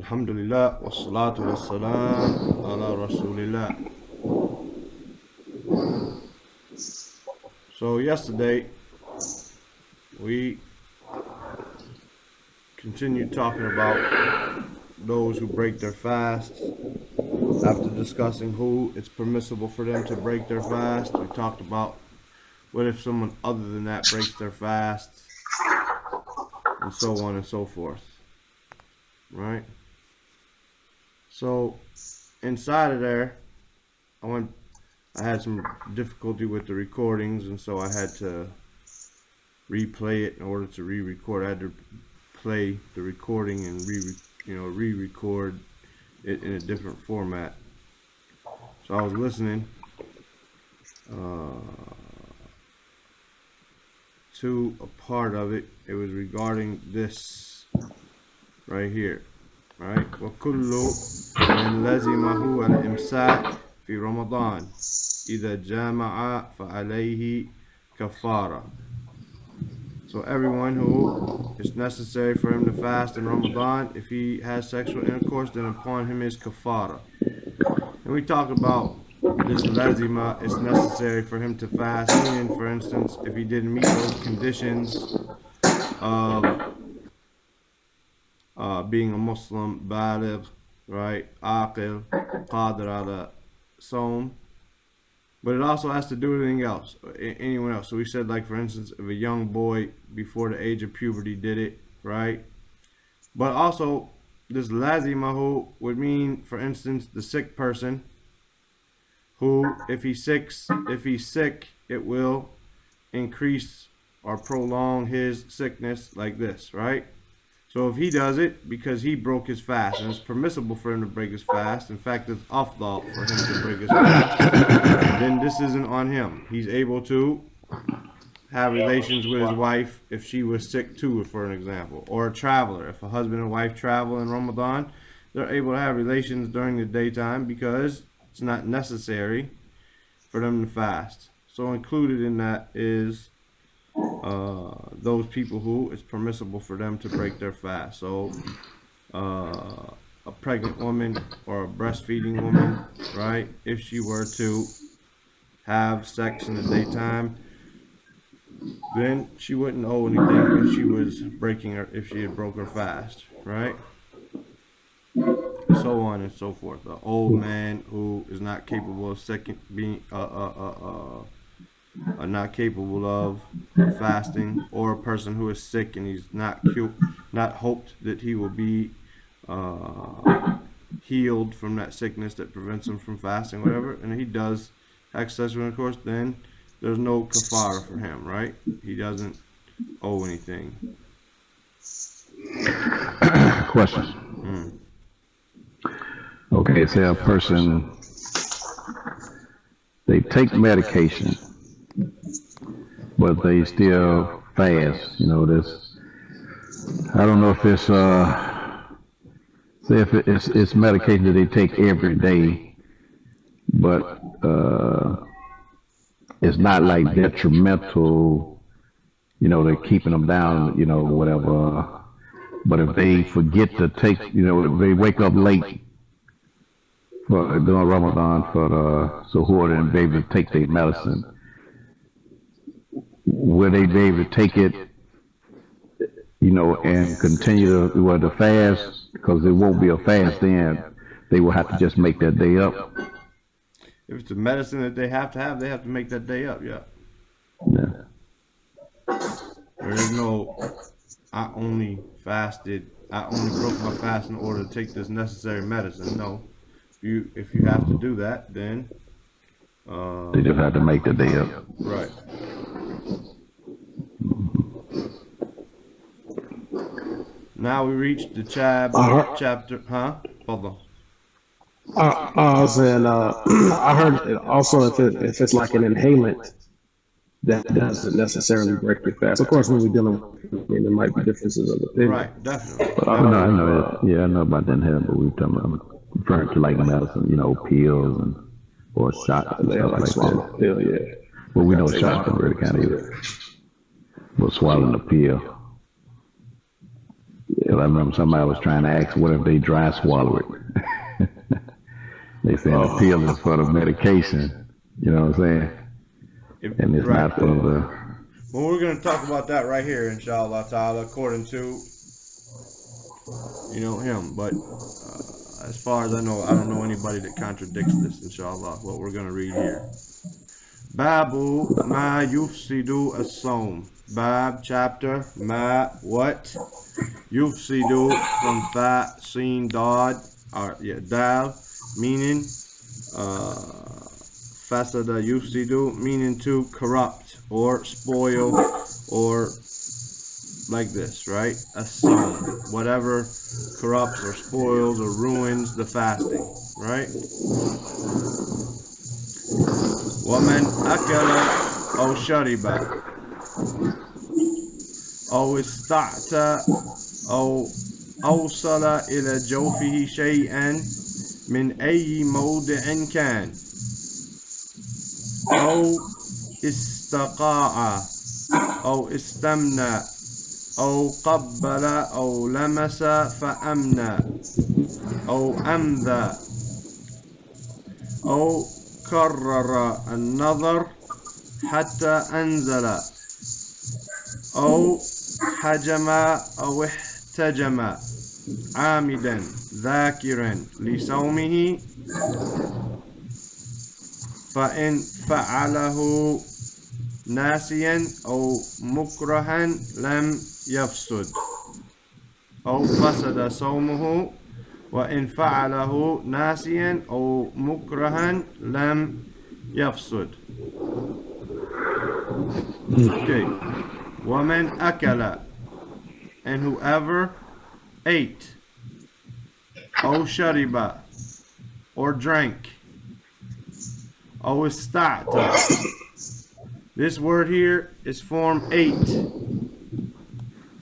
Alhamdulillah, wassalatu wassalam ala rasulillah. So yesterday we continued talking about those who break their fasts. After discussing who it's permissible for them to break their fast, we talked about what if someone other than that breaks their fast, and so on and so forth. Right? So inside of there, I had some difficulty with the recordings, and so I had to replay it in order to re-record. I had to play the recording and re-record it in a different format. So I was listening to a part of it. It was regarding this right here, right? وَكُلُّ مَنْ لَزِمَهُ الْإِمْسَاكِ في رمضان إذا جامع فعليه كفارة. So everyone who it's necessary for him to fast in Ramadan, if he has sexual intercourse, then upon him is kafara. And we talked about this lazima, it's necessary for him to fast, meaning, for instance, if he didn't meet those conditions of being a Muslim, baligh, right, aqil, qadir ala sawm. But it also has to do with anything else, anyone else. So we said, like, for instance, if a young boy before the age of puberty did it, right? But also, this lazimahu would mean, for instance, the sick person who, if he's sick, it will increase or prolong his sickness like this, right? So if he does it because he broke his fast, and it's permissible for him to break his fast, in fact it's afdal for him to break his fast, then this isn't on him. He's able to have relations with his wife if she was sick too, for an example. Or a traveler, if a husband and wife travel in Ramadan, they're able to have relations during the daytime because it's not necessary for them to fast. So included in that is those people who it's permissible for them to break their fast. So a pregnant woman or a breastfeeding woman, right, if she were to have sex in the daytime, then she wouldn't owe anything if she was if she had broke her fast, right? So on and so forth. The old man who is not capable of not capable of fasting, or a person who is sick and he's not hoped that he will be healed from that sickness that prevents him from fasting, whatever, and he does have sexual intercourse, then there's no kafara for him, right? He doesn't owe anything. Question. Okay, say a person, they take medication, but they still fast. You know, this, I don't know if it's, say if it's medication that they take every day, but it's not like detrimental, you know, they're keeping them down, you know, whatever. But if they forget to take, you know, if they wake up late during Ramadan for the suhoor and be able to take their medicine, will they be able to take it, you know, and continue to fast? Because it won't be a fast then. They will have to just make that day up. If it's a medicine that they have to make that day up, yeah. There is no, I only broke my fast in order to take this necessary medicine. No. If you have to do that, then they just have to make the day up. Right. Now we reached the chapter. Hold on. I was saying, I heard it also if it's like an inhalant, that doesn't necessarily break your fast. Of course, when we're dealing with, there might be differences of opinion. Right, definitely. But I know it. Yeah, I know about the inhalant, but we're talking about referring to like medicine, you know, pills or shots and stuff like that. Pill, yeah. Well, we know shots don't really count either. But swallowing a pill. Yeah, I remember somebody was trying to ask, what if they dry swallow it? They saying the pill is for the medication. You know what I'm saying? And it's Right. not for the. Well, we're going to talk about that right here, inshallah ta'ala, according to, him. But as far as I know, I don't know anybody that contradicts this, inshallah, what we're going to read here. Babu ma yufsidu as-sawm. Bab, chapter, ma, what? Yufsidu, from fa, sin, dad, dal, meaning, fasada yufsidu, meaning to corrupt or spoil or like this, right? As-sawm, whatever corrupts or spoils or ruins the fasting, right? ومن أكل أو شرب أو استعتى أو أوصل إلى جوفه شيئا من أي موضع كان أو استقاع أو استمنى أو قبل أو لمس فأمنى أو أمذى أو كرر النظر حتى أنزل أو حجم أو احتجم عامدا ذاكرا لصومه فإن فعله ناسيا أو مكرها لم يفسد أو فسد صومه وإن فعله ناسيا أو مكرها لم يفسد. Okay. ومن أكل, and whoever ate, أو شرب, or drank, أو استعتى. This word here is form 8.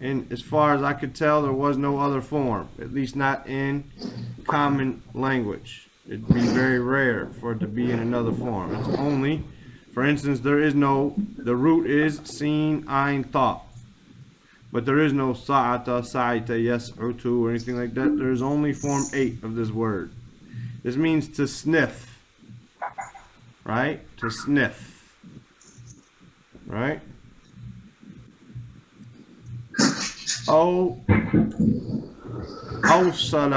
And as far as I could tell, there was no other form, at least not in common language. It'd be very rare for it to be in another form. It's only, for instance, the root is sin, ayn, ta. But there is no sa'ata, sa'ita, yas'utu, or anything like that. There is only form 8 of this word. This means to sniff, right? To sniff, right? أو أوصل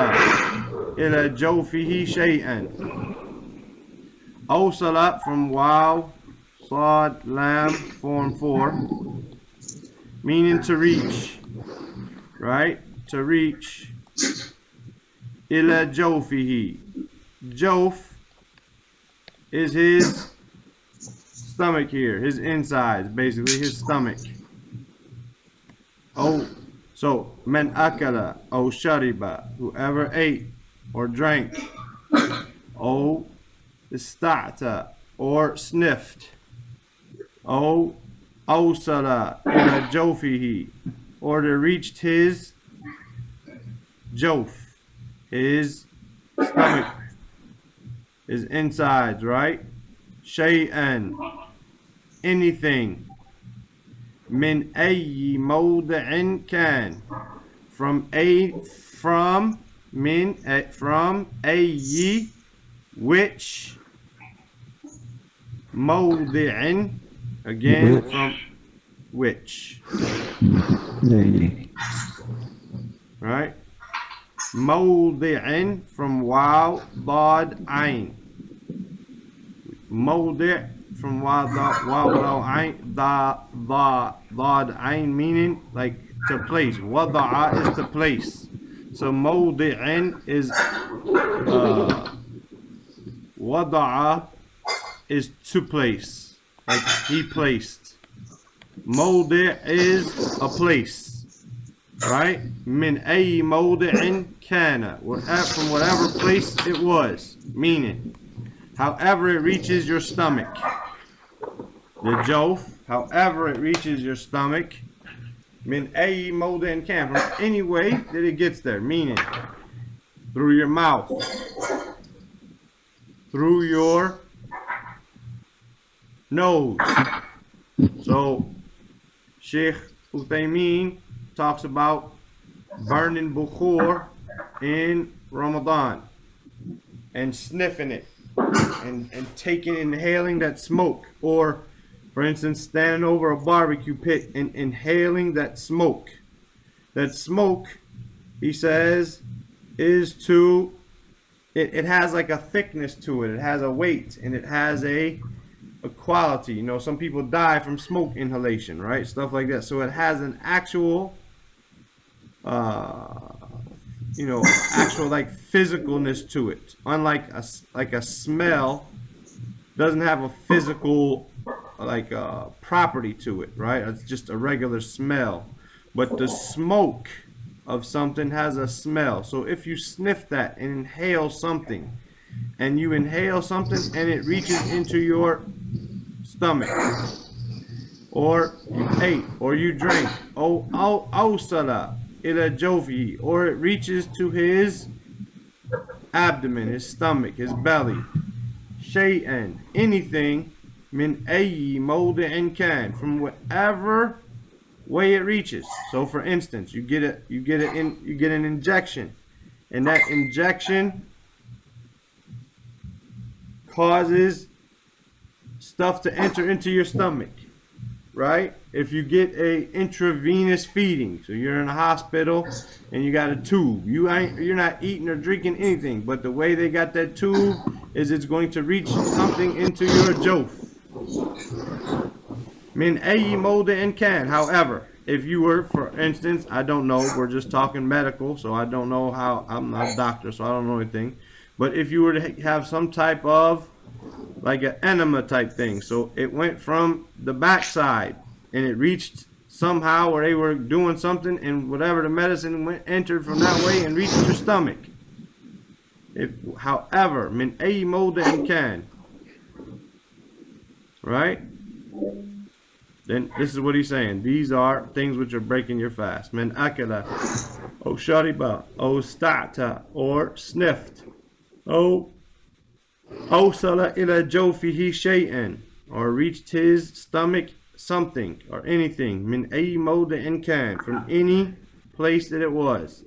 إلى جوفه شيئا. أوصل from واو, صاد, lam, form 4, meaning to reach, right? To reach. إلى جوفه. Jof is his stomach here, his insides, basically his stomach. Oh. So, men akala, o shariba, whoever ate or drank, o ista'ta, or sniffed, o awsala ila jofihi, or to reached his jof, his stomach, his insides, right? Shay'an, anything. من أي موضع كان, from أي, which, موضع, again from which, right? موضع from واو, ضاد, عين. موضع from waw, ayn, dad, ayn, meaning like to place. Wada'a is to place. So mawdi'in is wada'a is to place, like he placed. Mawdi' is a place, right? Min ay mawdi'in kana, from whatever place it was, meaning however it reaches your stomach. The jof, however it reaches your stomach, min ay mawdi'in kan, from any way that it gets there, meaning through your mouth, through your nose. So Sheikh Uthaymeen talks about burning bukhur in Ramadan and sniffing it and taking, inhaling that smoke, or for instance, standing over a barbecue pit and inhaling that smoke. That smoke, he says, is to, it has like a thickness to it. It has a weight and it has a quality. You know, some people die from smoke inhalation, right? Stuff like that. So it has an actual, you know, actual like physicalness to it. Unlike a smell, doesn't have a physical like property to it, right? It's just a regular smell. But the smoke of something has a smell. So if you sniff that and inhale something, and you inhale something and it reaches into your stomach, or you ate, or you drank, awsala ila jofi, or it reaches to his abdomen, his stomach, his belly, shay'an, anything, min ayyi mawdi'in kan, from whatever way it reaches. So for instance, you get an injection, and that injection causes stuff to enter into your stomach, right? If you get a intravenous feeding, so you're in a hospital and you got a tube, you're not eating or drinking anything, but the way they got that tube is it's going to reach something into your jof. Min ayyi mawdi'in kan. However, if you were, for instance, I don't know, we're just talking medical, so I don't know how, I'm not a doctor, so I don't know anything, but if you were to have some type of like an enema type thing, so it went from the backside and it reached somehow where they were doing something, and whatever the medicine entered from that way and reached your stomach. If, however, min ayyi mawdi'in kan, right? Then this is what he's saying. These are things which are breaking your fast. Min akala, o shariba, o sta'ta, or sniffed, o awsala ila jawfihi shay'an, or reached his stomach something or anything, min ayyi mawdi'in kan, from any place that it was.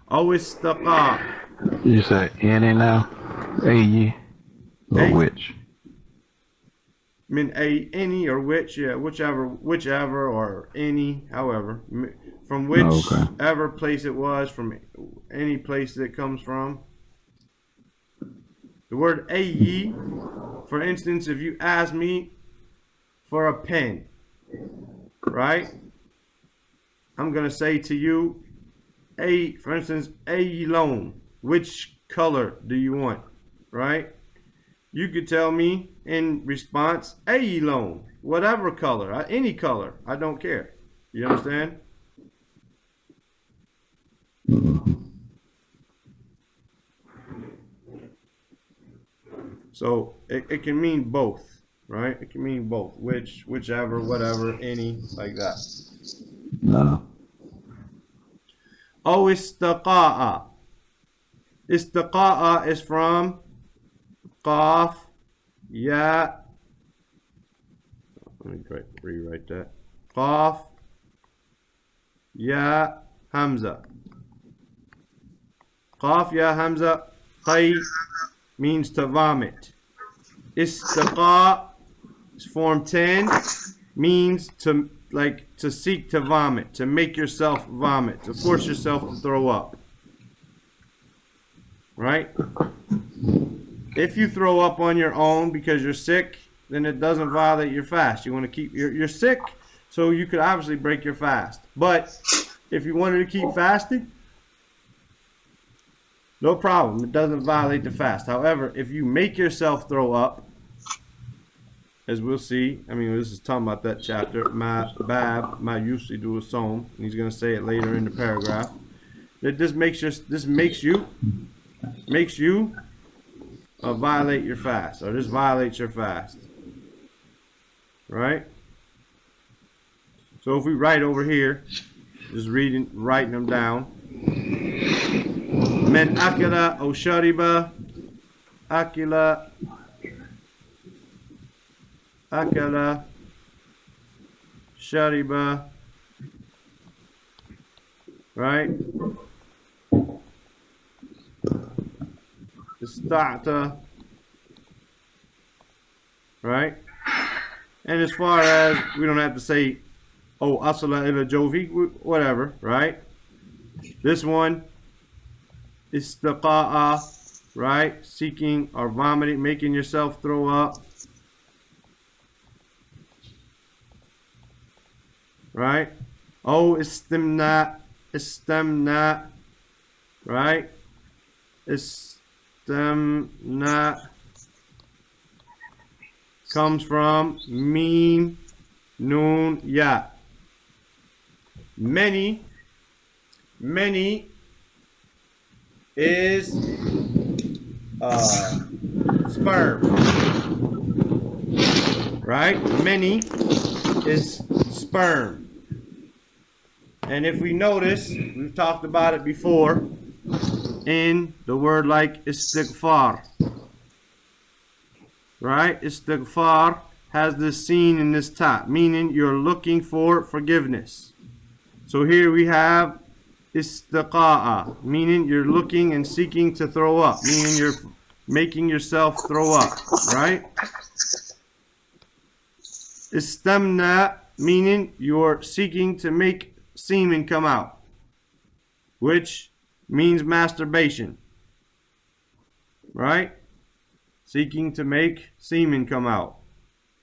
Aw istaqa. You say any now? Ayy or Ay. which? Min any or which, yeah, whichever or any, however, from whichever place it was, from any place that it comes from. The word ayyi, for instance, if you ask me for a pen, right? I'm gonna say to you, for instance, ayyi loan, which color do you want, right? You could tell me in response, ayyi loan, whatever color, any color, I don't care. You understand? So it can mean both, right? It can mean both, whichever, whatever, any, like that. No. Oh, istaqa'a. Istaqa'a is from qaf, ya. Let me rewrite that. Qaf, ya, hamza. Qaf, ya, hamza. Qay means to vomit. Istaqa is form 10, means to seek to vomit, to make yourself vomit, to force yourself to throw up. Right? If you throw up on your own because you're sick, then it doesn't violate your fast. You want to keep, you're sick, so you could obviously break your fast. But if you wanted to keep fasting, no problem. It doesn't violate the fast. However, if you make yourself throw up, as we'll see, I mean, this is talking about that chapter, ma bab, ma yusidu as-sawm, and he's going to say it later in the paragraph, that this makes you violate your fast, or this violates your fast. Right? So if we write over here, just writing them down. Men akila o shariba, akila, shariba, right? Ista'ta, right? And as far as we don't have to say, oh, asala ila jofi, whatever, right? This one, istaqa'a, right? Seeking or vomiting, making yourself throw up, right? Oh, istimna, right? Istimna comes from mim, noon, ya. Many is sperm, right? Many is sperm. And if we notice, we've talked about it before in the word like istighfar, right? Istighfar has this scene in this ta, meaning you're looking for forgiveness. So here we have istiqa'a, meaning you're looking and seeking to throw up, meaning you're making yourself throw up, right? Istamna, meaning you're seeking to make semen come out, which means masturbation, right? Seeking to make semen come out,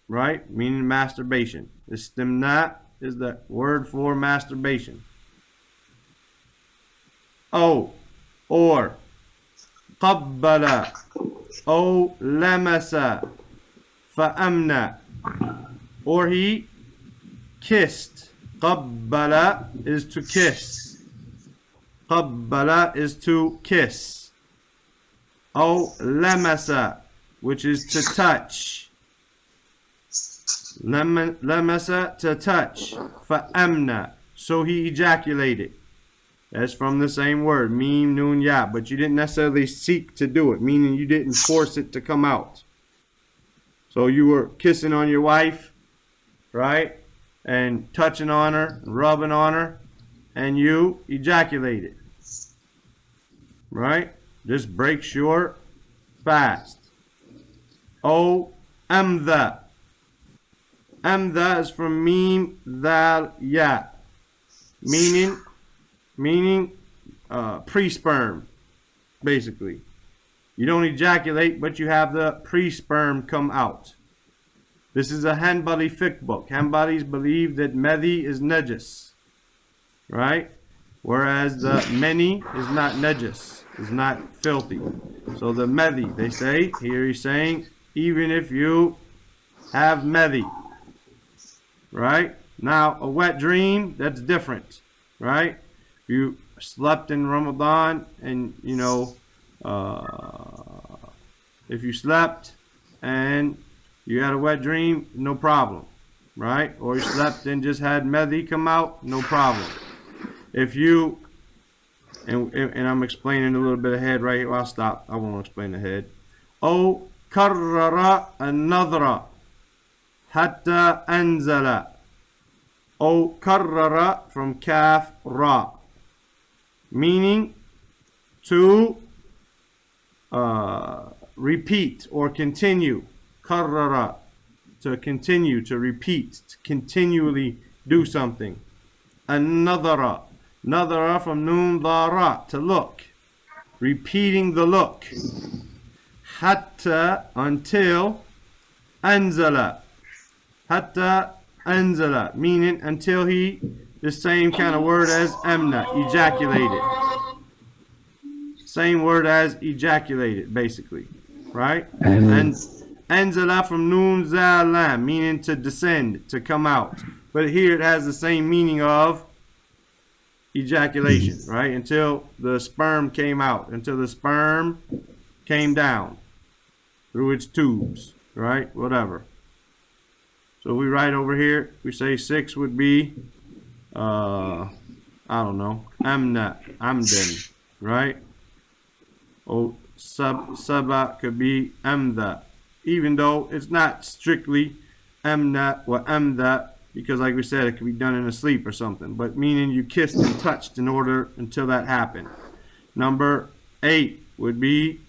right? Meaning masturbation. Istimna is the word for masturbation. Oh, or qabbala, oh lamasa, fa'amna, or he kissed. Qabbala is to kiss. Qabbala is to kiss. Oh lamasa, which is to touch. Lamasa, to touch. Fa'amna, so he ejaculated. That's from the same word, mim, noon, ya, but you didn't necessarily seek to do it, meaning you didn't force it to come out. So you were kissing on your wife, right? And touching on her, rubbing on her, and you ejaculated, right? This breaks your fast. Oh, amda. Amda is from mim, dal, ya, meaning pre-sperm, basically. You don't ejaculate, but you have the pre-sperm come out. This is a Umdat-ul-Fiqh book. Hanbalis believe that medhi is najis, right? Whereas the many is not najis, is not filthy. So the medhi, they say, here he's saying, even if you have medhi, right? Now, a wet dream, that's different, right? If you slept in Ramadan and, you know, if you slept and you had a wet dream, no problem, right? Or you slept and just had medhi come out, no problem. If you, and I'm explaining a little bit ahead right here, I'll stop, I won't explain ahead. Oh, karrara an-nadra hatta anzala. Oh, karrara from kaf ra, meaning to repeat or continue. Karrara, to continue, to repeat, to continually do something. An-nadara, nadara from noon dara, to look, repeating the look. Hatta, until, anzala, hatta anzala, meaning until he, the same kind of word as amna, ejaculated. Same word as ejaculated, basically, right? And anzala from noon zalam, meaning to descend, to come out. But here it has the same meaning of ejaculation, right? Until the sperm came out, until the sperm came down through its tubes, right? Whatever. So we write over here, we say 6 would be, I don't know, amna, amdan, right? Oh, saba could be amda, even though it's not strictly amna wa amda, because like we said, it could be done in a sleep or something, but meaning you kissed and touched in order until that happened. Number 8 would be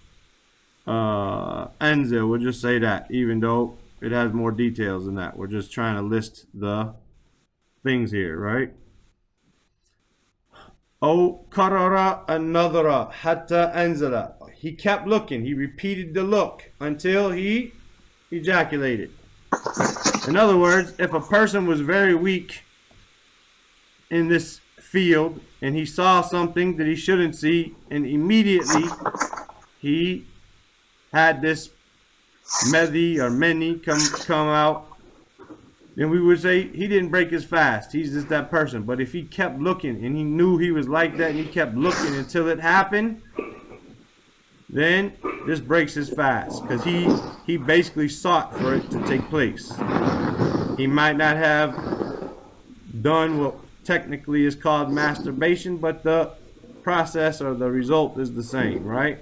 anzil. We'll just say that, even though it has more details than that. We're just trying to list the things here, right? Oh, karara an-nadra hatta anzala. He kept looking. He repeated the look until he ejaculated. In other words, if a person was very weak in this field and he saw something that he shouldn't see, and immediately he had this medhi or many come out, then we would say he didn't break his fast. He's just that person. But if he kept looking and he knew he was like that and he kept looking until it happened, then this breaks his fast, because he basically sought for it to take place. He might not have done what technically is called masturbation, but the process or the result is the same, right?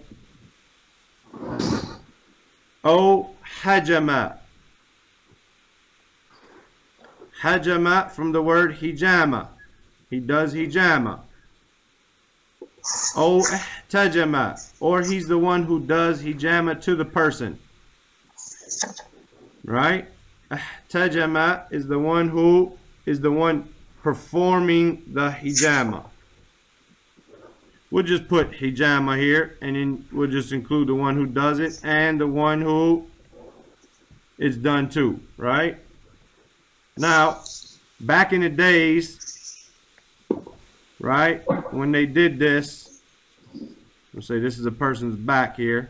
Oh, hajama. Hajama from the word hijama. He does hijama. Oh, ihtajama, or he's the one who does hijama to the person. Right? Ihtajama is the one who is the one performing the hijama. We'll just put hijama here, and then we'll just include the one who does it and the one who it's done to, right? Now, back in the days, right, when they did this, we'll say this is a person's back here.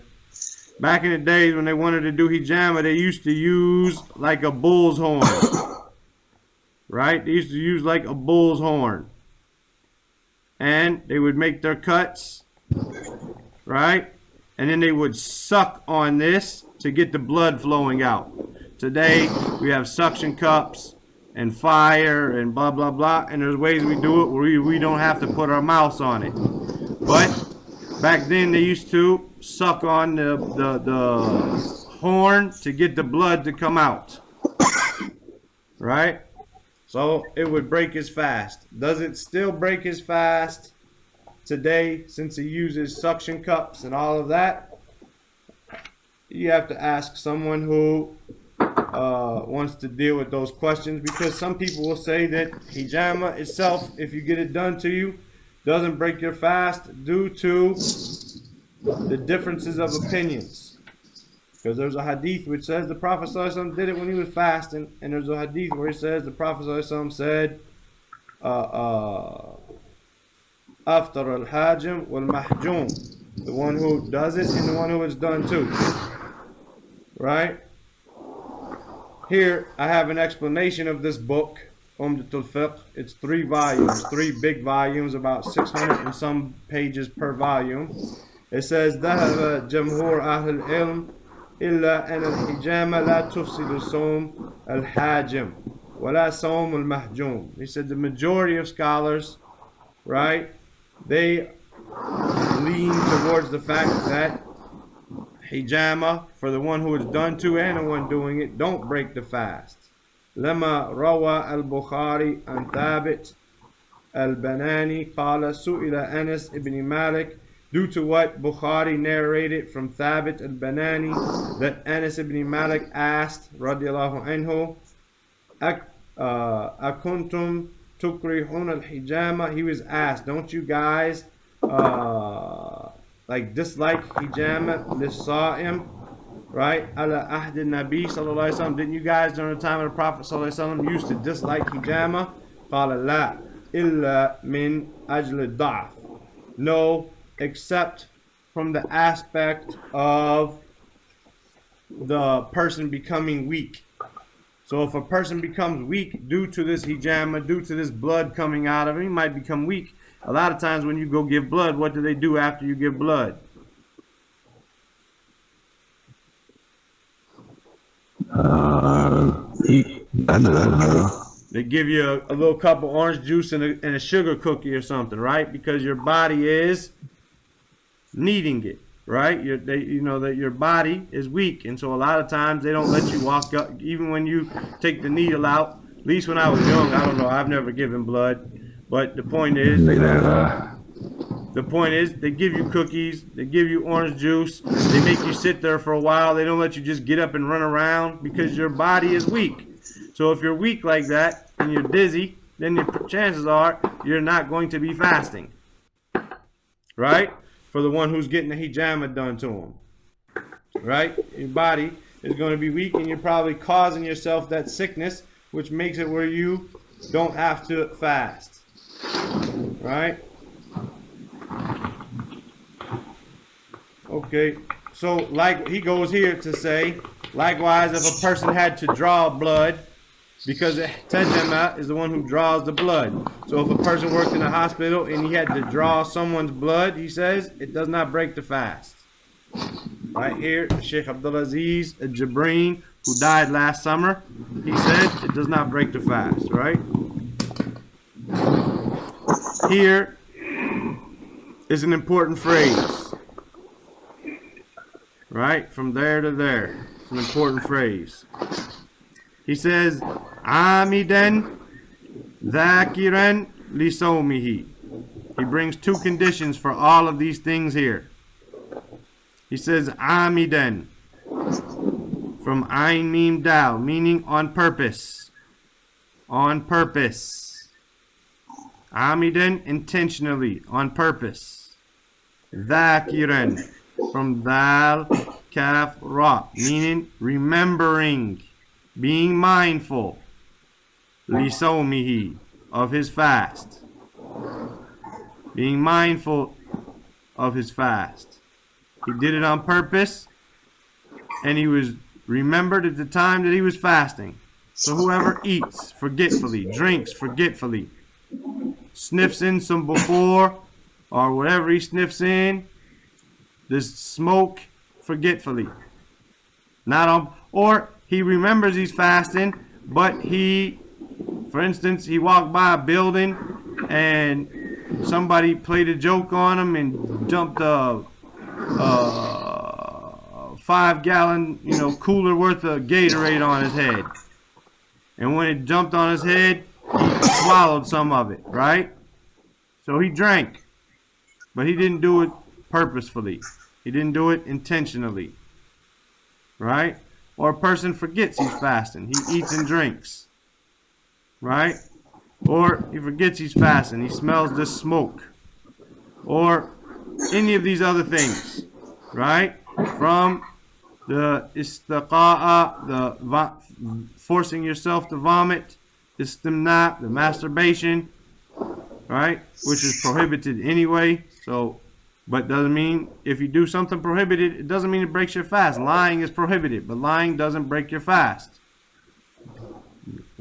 Back in the days when they wanted to do hijama, they used to use like a bull's horn. Right? They used to use like a bull's horn. And they would make their cuts, right? And then they would suck on this to get the blood flowing out. Today, we have suction cups and fire and blah, blah, blah. And there's ways we do it where we don't have to put our mouths on it. But back then, they used to suck on the horn to get the blood to come out. Right? So it would break his fast. Does it still break his fast today, since he uses suction cups and all of that? You have to ask someone who wants to deal with those questions, because some people will say that hijama itself, if you get it done to you, doesn't break your fast due to the differences of opinions. Because there's a hadith which says the Prophet ﷺ did it when he was fasting, and there's a hadith where it says the Prophet ﷺ said, "Aftar al-hajim wal-mahjum," the one who does it and the one who is done to. Right? Here I have an explanation of this book, Umdat-ul-Fiqh. It's 3 volumes, 3 big volumes, about 600 and some pages per volume. It says, ذهب جمهور أهل العلم إلا أن الحجامة لا تفسد صوم الحاجم ولا صوم المحجوم. He said the majority of scholars, right, they lean towards the fact that hijama, for the one who is done to and the one doing it, don't break the fast. لما روى البخاري عن ثابت البناني قال سئل أنس ابن مالك, due to what Bukhari narrated from Thabit al-Banani, that Anas ibn Malik asked, radiallahu anhu, akuntum tukrihun al-hijama. He was asked, don't you guys like dislike hijama lis-sa'im, right? Ala ahd al-nabi sallallahu alayhi wa sallam. Didn't you guys during the time of the Prophet sallallahu alayhi wa sallam used to dislike hijama? Qala la illa min ajl al-da'af. No, except from the aspect of the person becoming weak. So if a person becomes weak due to this hijama, due to this blood coming out of him, he might become weak. A lot of times when you go give blood, what do they do after you give blood? They give you a little cup of orange juice and a sugar cookie or something, right? Because your body is needing it, right? You know that your body is weak, and so a lot of times they don't let you walk up, even when you take the needle out At least when I was young, I don't know. I've never given blood, but the point is, they give you cookies, they give you orange juice, they make you sit there for a while. They don't let you just get up and run around because your body is weak. So if you're weak like that and you're dizzy, then the chances are you're not going to be fasting, right? For the one who's getting the hijama done to him, right? Your body is going to be weak, and you're probably causing yourself that sickness, which makes it where you don't have to fast, right? Okay, so like he goes here to say, likewise, if a person had to draw blood, because Tajama is the one who draws the blood. So if a person worked in a hospital and he had to draw someone's blood, he says, it does not break the fast. Right here, Sheikh Abdulaziz Jabreen, who died last summer, he said it does not break the fast, right? Here is an important phrase, right? From there to there. It's an important phrase. He says, Amidan Dhakiran Lisawmihi. He brings two conditions for all of these things here. He says, Amidan, from Ain Mim Dal, meaning on purpose. On purpose. Amidan, intentionally, on purpose. Dhakiran, from Dal Kaf Ra, meaning remembering, being mindful, lisawmihi, of his fast, being mindful of his fast. He did it on purpose, and he was remembered at the time that he was fasting. So whoever eats forgetfully, drinks forgetfully, sniffs in some before, or whatever he sniffs in, this smoke forgetfully, not on, or he remembers he's fasting, but he, for instance, he walked by a building and somebody played a joke on him and dumped a 5-gallon, cooler worth of Gatorade on his head. And when it jumped on his head, he swallowed some of it, right? So he drank, but he didn't do it purposefully. He didn't do it intentionally, right? Or a person forgets he's fasting. He eats and drinks, right? Or he forgets he's fasting. He smells the smoke. Or any of these other things, right? From the istaqa'a, the forcing yourself to vomit, istimna, the masturbation, right? Which is prohibited anyway. So, but doesn't mean if you do something prohibited, it doesn't mean it breaks your fast. Lying is prohibited, but lying doesn't break your fast.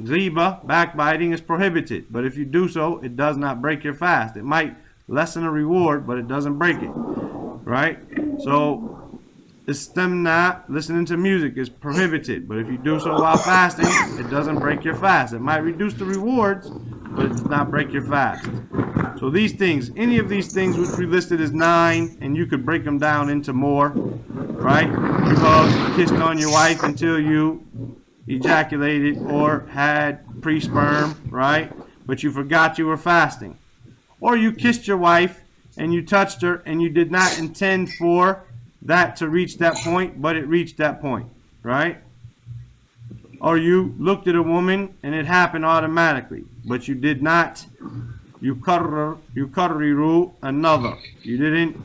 Ghiba, backbiting, is prohibited, but if you do so, it does not break your fast. It might lessen a reward, but it doesn't break it, right? So, istimna, listening to music, is prohibited, but if you do so while fasting, it doesn't break your fast. It might reduce the rewards, but it does not break your fast. So these things, any of these things which we listed as 9, and you could break them down into more, right? You hugged, kissed on your wife until you ejaculated or had pre-sperm, right? But you forgot you were fasting. Or you kissed your wife and you touched her and you did not intend for that to reach that point, but it reached that point, right? Or you looked at a woman and it happened automatically, but you did not yukarriru another. You didn't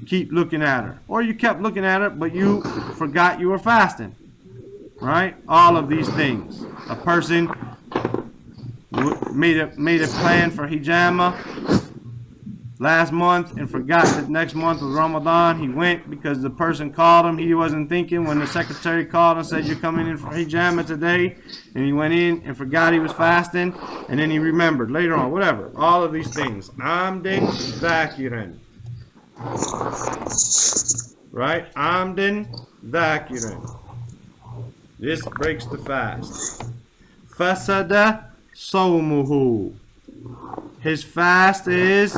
keep looking at her. Or you kept looking at her, but you forgot you were fasting. Right? All of these things. A person made a plan for hijama last month and forgot that next month was Ramadan. He went because the person called him. He wasn't thinking when the secretary called and said, you're coming in for hijama today. And he went in and forgot he was fasting. And then he remembered later on, whatever. All of these things. Amdin dhakiran. Right? Amdin dhakiran. This breaks the fast. Fasada sawmuhu. His fast is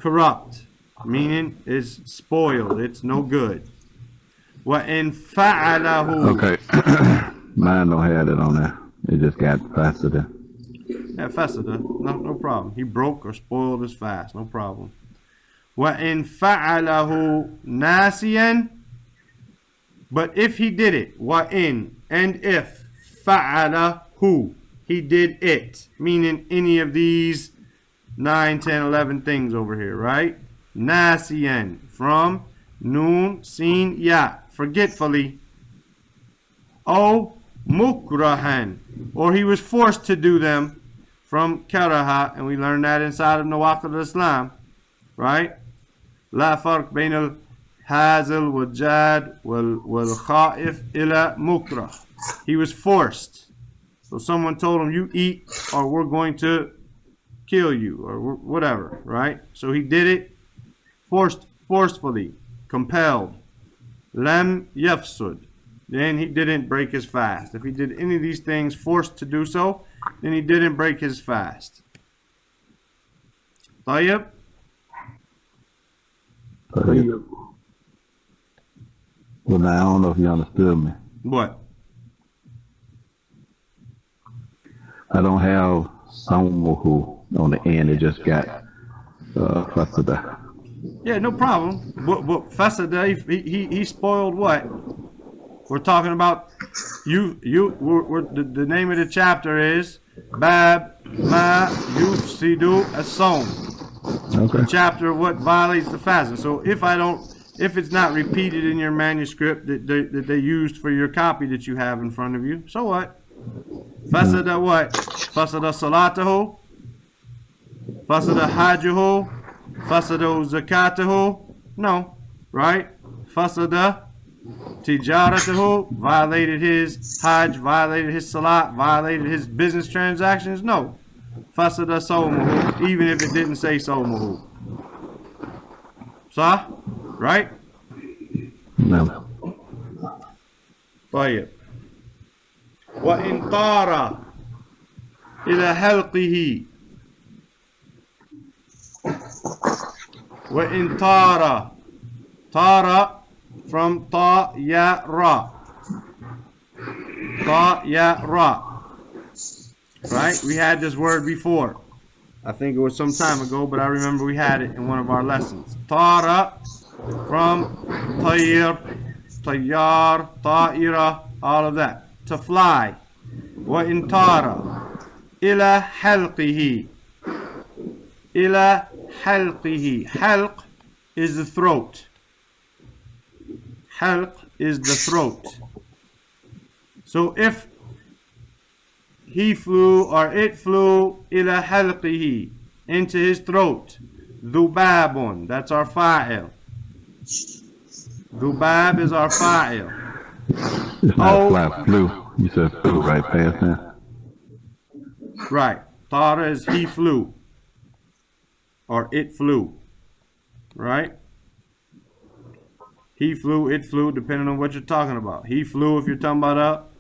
corrupt, meaning it's spoiled. It's no good. Wa in fa'alahu. Okay. Mine don't have it on there. It just got faster. Yeah, fasada. No problem. He broke or spoiled his fast. No problem. وَإِن فَعَلَهُ نَاسِيًا. But if he did it, وَإِن, and if, فَعَلَهُ, he did it, meaning any of these 9, 10, 11 things over here, right? Nasiyan, from noon, sin, ya, forgetfully. O mukrahan, or he was forced to do them, from karaha, and we learned that inside of Nawaqid al-Islam, right? La farq bain al-hazil wal-jad wal-kha'if ila mukrah. He was forced. So someone told him, you eat or we're going to kill you or whatever, right? So he did it forcefully, compelled. Lam yafsud. Then he didn't break his fast. If he did any of these things forced to do so, then he didn't break his fast. طيب? Well, now I don't know if you understood me. What? I don't have sawmuhu on the end. It just got fasada. Yeah, no problem. But fasada, he spoiled what? We're talking about the name of the chapter is Bab Ma Yufsidu As-Sawm. Okay. The chapter of what violates the fasting. So if it's not repeated in your manuscript that they used for your copy that you have in front of you, so what? Fasada what? Fasada salatahu, fasada hajjuhu, fasada zakatahu. No, right? Fasada tijaratahu, violated his hajj, violated his salat, violated his business transactions. No. Fasada sawmuhu, even if it didn't say sawmuhu. Sah? Right? No. طيب. وإن طار إلى حلقه وإن طار from ta ya ra. Ta ya ra. Right? We had this word before. I think it was some time ago, but I remember we had it in one of our lessons. Tara from tayir, tayyar, ta'ira, all of that. To fly. Wa in tara ila halqihi. Ila halqihi. Halq is the throat. Halq is the throat. So if he flew or it flew ila halqihi, into his throat. Dhubabun, that's our fa'il. Dhubab is our fa'il. It's not fly, flew. You said flew right past that. Right. Tara is he flew. Or it flew. Right? He flew, it flew, depending on what you're talking about. He flew if you're talking about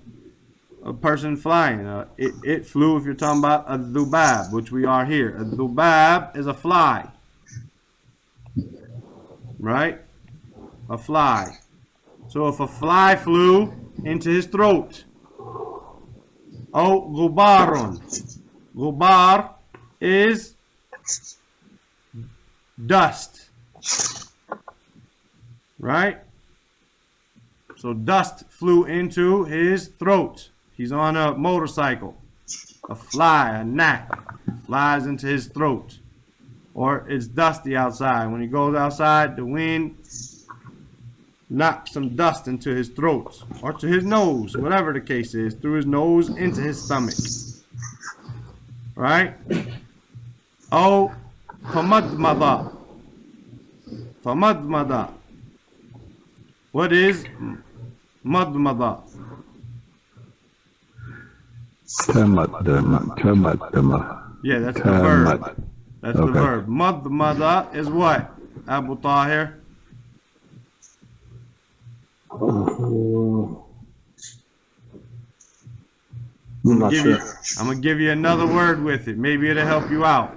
a person flying. It flew if you're talking about a dhubab, which we are here. A dhubab is a fly. Right? A fly. So if a fly flew into his throat. Oh, gubarun. Gubar is dust. Right? So dust flew into his throat. He's on a motorcycle. A fly, a gnat, flies into his throat. Or it's dusty outside. When he goes outside, the wind knocks some dust into his throat. Or to his nose, whatever the case is. Through his nose, into his stomach. Right? Oh, famadmada. Famadmada. What is madmada? Yeah, that's the verb. That's the verb. Madmada is what? Abu Tahir? I'm gonna give you another word with it. Maybe it'll help you out.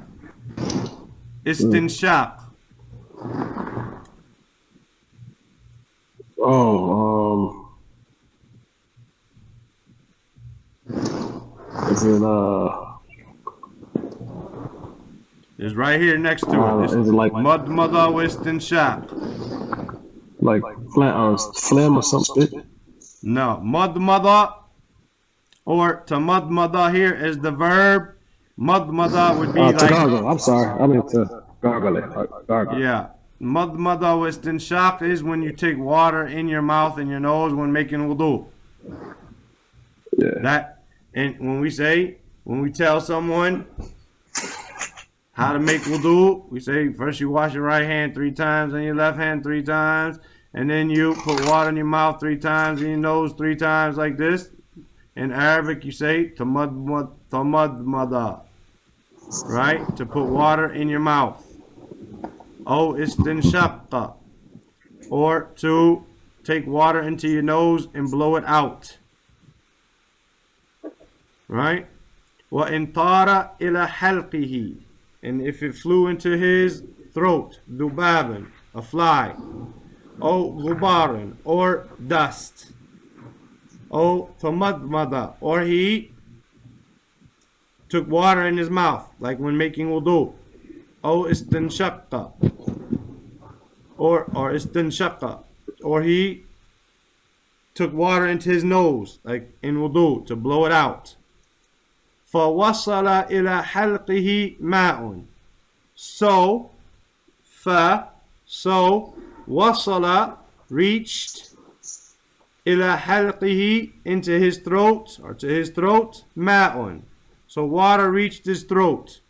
Istinshaq. it It's right here next to it. It's is it like madmada wa istinshaq. like phlegm or something? No, madmada or to madmada here is the verb. Madmada would be To like gargle. I'm sorry. I meant to gargle it. Gargle. yeah. Madmada wa istinshaq is when you take water in your mouth and your nose when making wudu. Yeah. That, and when we tell someone how to make wudu, we say first you wash your right hand 3 times and your left hand 3 times, and then you put water in your mouth 3 times and your nose 3 times like this. In Arabic you say tamadmada, right? To put water in your mouth. Oh, istinshaqqa, or to take water into your nose and blow it out. Right? وَإِنْ طَارَ إِلَى حَلْقِهِ, and if it flew into his throat, ذُبَابًا, a fly, أو غُبَارًا, or dust, أو تَمَضْمَضَ, or he took water in his mouth, like when making wudu, أو استنشق, or استنشق, or he took water into his nose, like in wudu, to blow it out. فَوَصَلَ إِلَى حَلْقِهِ مَاءٌ, so وَصَلَ, reached, إِلَى حَلْقِهِ, into his throat, or to his throat, مَاءٌ, so water reached his throat.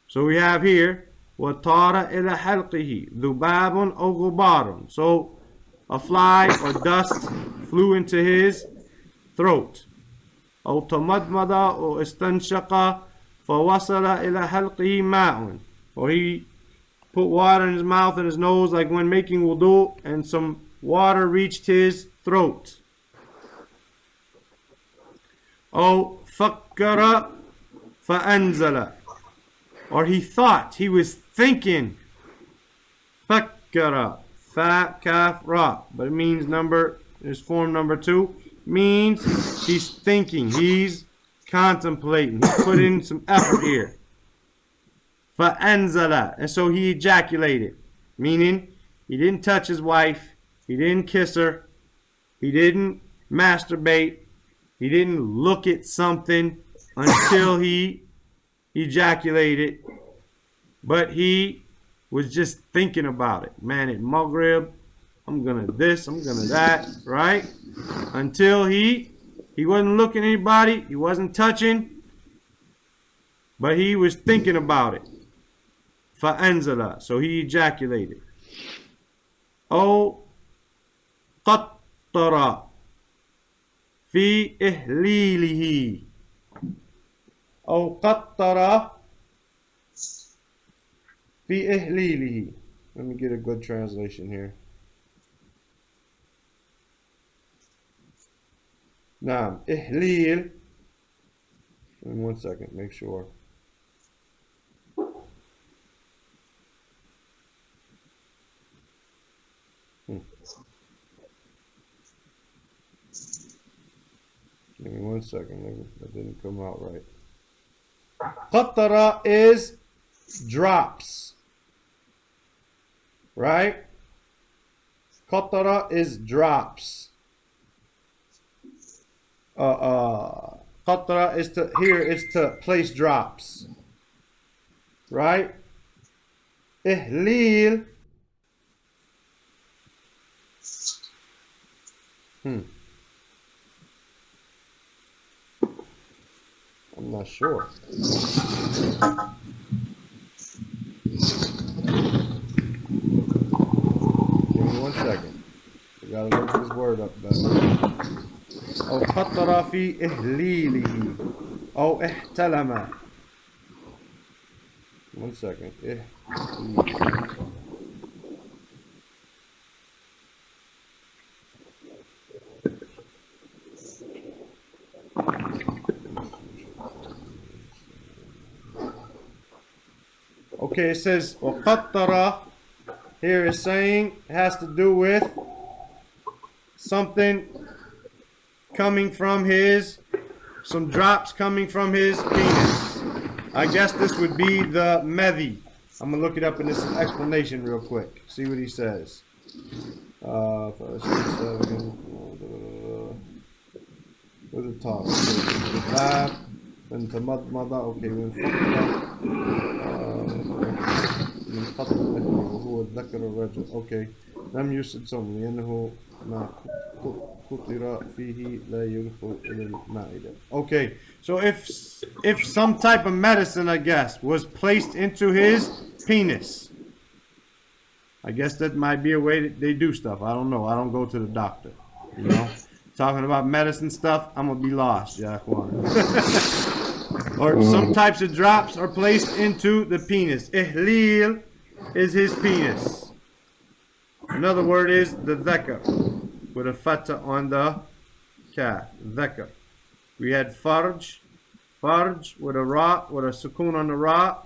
So we have here وَطَارَ إِلَى حَلْقِهِ ذُبَابٌ أَوْ غُبَارٌ, so a fly or dust flew into his throat. أو تمضمض أو استنشق فوصل إلى حلقه ماء, or he put water in his mouth and his nose like when making wudu, and some water reached his throat. أو فكر فأنزل, or he thought, he was thinking. فكر, fa kaf ra, but it means is form number 2, means he's thinking, he's contemplating, he's putting some effort here. فأنزل, and so he ejaculated, meaning he didn't touch his wife, he didn't kiss her, he didn't masturbate, he didn't look at something until he ejaculated, but he was just thinking about it. Man, at Maghrib, I'm gonna this, I'm gonna that, right? Until he wasn't looking at anybody, he wasn't touching, but he was thinking about it. فأنزل, so he ejaculated. أو قطر في إهليله, أو قطر في إهليله. Let me get a good translation here. Naam, ihlil. In 1 second, make sure. Give me 1 second, maybe that didn't come out right. Qatara is drops, right? Qatara is drops. Qatra is to place drops, right? Ihlil, I'm not sure. Give me 1 second. I gotta look this word up better. أو قطر في إهليله أو احتلم. 1 second. Okay, it says وقطر. Here is saying it has to do with something coming from his, some drops coming from his penis. I guess this would be the medhi. I'm gonna look it up in this explanation real quick. See what he says. Where's the top? Okay, okay. لم يسد صوم لأنه ما قطر فيه لا يدخل إلى المعدة. Okay, so if some type of medicine, I guess, was placed into his penis, I guess that might be a way that they do stuff. I don't know. I don't go to the doctor. You know, talking about medicine stuff, I'm gonna be lost, Jaquan. Or some types of drops are placed into the penis. Ihlil is his penis. Another word is the dhakar, with a fatha on the kaf. Dhakar. We had farj. Farj with a ra, with a sukoon on the ra,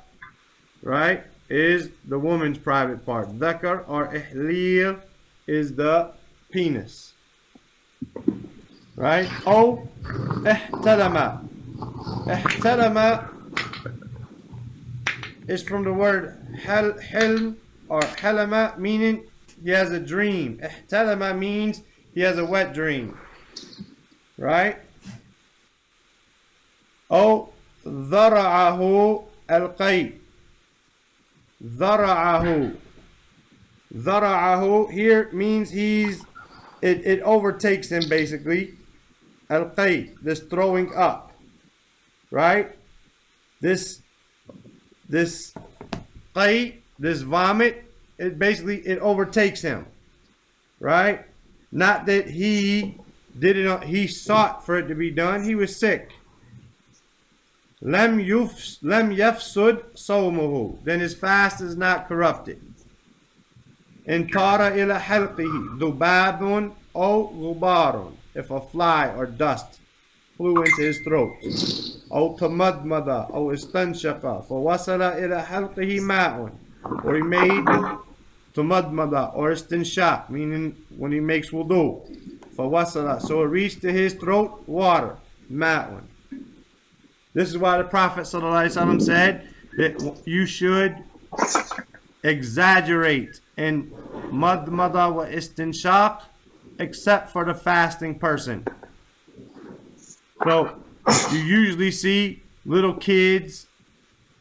right, is the woman's private part. Dhakar or ihlil is the penis. Right? Oh, ihtalama. Ihtalama is from the word hilm or halama, meaning he has a dream. Ihtalama means he has a wet dream. Right? Oh, dhara'ahu al-qay. Dhara'ahu. Dhara'ahu here means it overtakes him basically. Al-qay, this throwing up. Right? This qay, this vomit, it overtakes him. Right? Not that he did it, he sought for it to be done. He was sick. Lam yafsud sawmuhu. Then his fast is not corrupted. In tara ila halqihi dubabun aw gubarun. If a fly or dust flew into his throat. Aw tamadmada aw istanshaqa fawasala ila halqihi ma'un. Or he made tamadmada or istinshaq, meaning when he makes wudu. Fawasala, so it reached to his throat water. Ma'un. This is why the Prophet ﷺ said that you should exaggerate in madmada wa istinshaq except for the fasting person. So you usually see little kids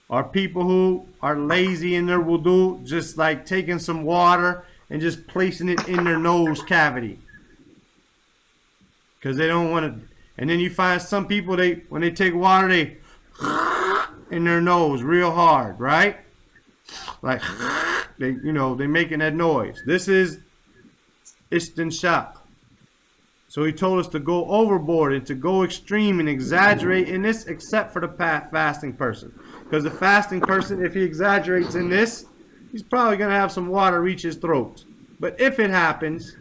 or people who are lazy in their wudu just like taking some water and just placing it in their nose cavity because they don't want to. And then you find some people, when they take water, they in their nose real hard, right? Like they making that noise. This is istinshaq. So he told us to go overboard and to go extreme and exaggerate in this, except for the fasting person. Because the fasting person, if he exaggerates in this, he's probably going to have some water reach his throat. But if it happens,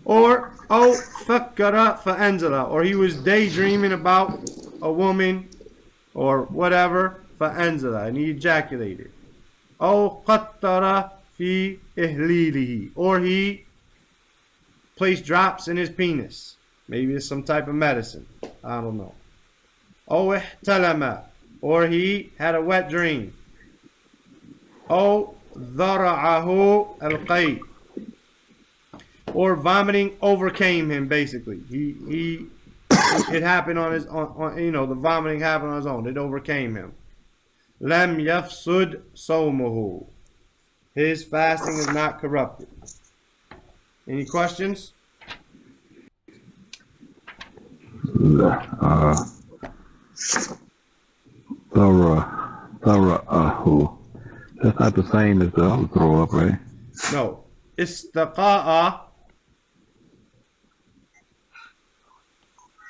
or fakkara fa'anzala, or he was daydreaming about a woman or whatever, fa'anzala, and he ejaculated. Qattara fi ihlilihi, or he placed drops in his penis. Maybe it's some type of medicine. I don't know. Ihtalama, or he had a wet dream. Dhara'ahu al-qay, or vomiting overcame him. Basically, it happened on his the vomiting happened on his own. It overcame him. Lam yafsud sawmuhu. His fasting is not corrupted. Any questions? Dhara'ahu. That's not the same as the throw up, right? No. Istaqa'a.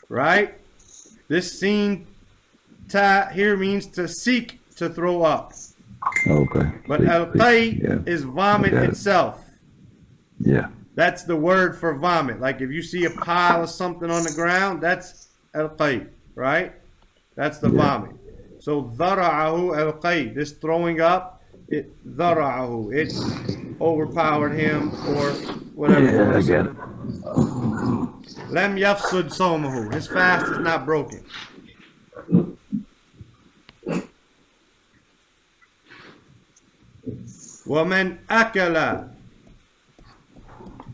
Right? This scene ta here means to seek to throw up. Okay. But al-qay is vomit itself. Yeah. That's the word for vomit. Like if you see a pile of something on the ground, that's al-qay, right? That's the vomit. So dhara'ahu al-qay, this throwing up, it dhara'ahu, it overpowered him or whatever. Yeah, I get it. لم يفسد صومه. His fast is not broken. ومن أكل,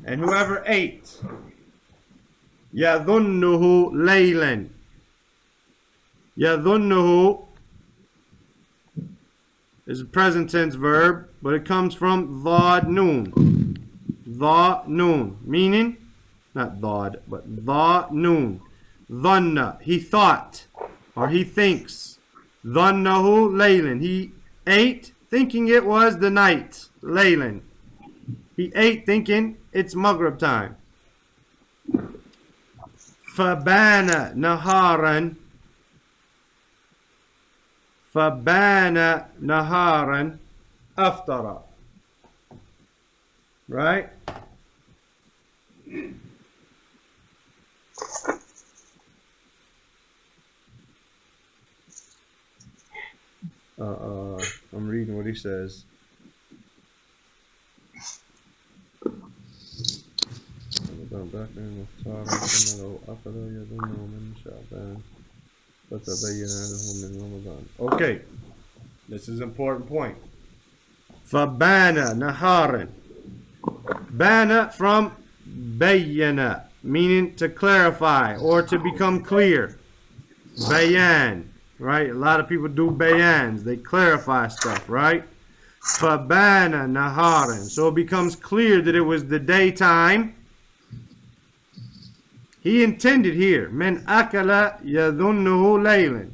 and whoever ate, يظنه ليلا. يظنه is a present tense verb, but it comes from ظَنُّون. ظَنُّون, meaning, not ضاد, but ظَنُّون. ظَنَّ, he thought, or he thinks. ظَنَّهُ لَيْلًا, he ate thinking it was the night. لَيْلًا, he ate thinking it's Maghrib time. فَبَانَ نَهَارًا. فَبَانَ نَهَارًا أَفْطَرَ. Right? I'm reading what he says. Okay, this is an important point. فَبَانَ نَهَارًا. Bana from bayyana, meaning to clarify or to become clear. Bayan, right? A lot of people do bayans. They clarify stuff, right? Fabana naharan. So it becomes clear that it was the daytime. He intended here, men akala yadhunnuhu laylan.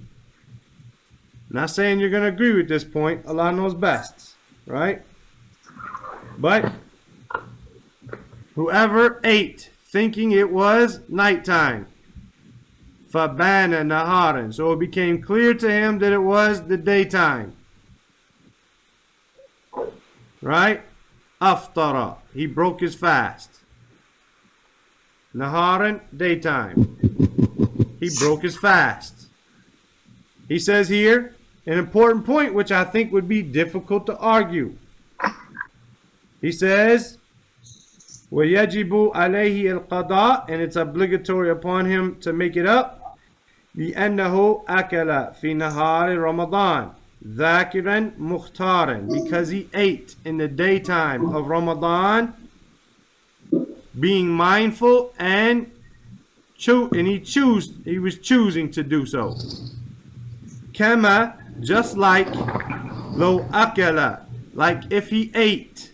Not saying you're going to agree with this point. Allah knows best, right? But whoever ate thinking it was nighttime, fabana naharan, so it became clear to him that it was the daytime, right? Aftara, he broke his fast. Naharan, daytime, he broke his fast. He says here an important point which I think would be difficult to argue. He says وَيَجِبُ عَلَيْهِ الْقَضَاء, and it's obligatory upon him to make it up. لِأَنَّهُ أَكَلَ فِي نَهَارِ رَمَضَانِ ذَاكِرًا مُخْتَارًا, because he ate in the daytime of Ramadan, being mindful and he was choosing to do so. Kama, just like lo akala, like if he ate.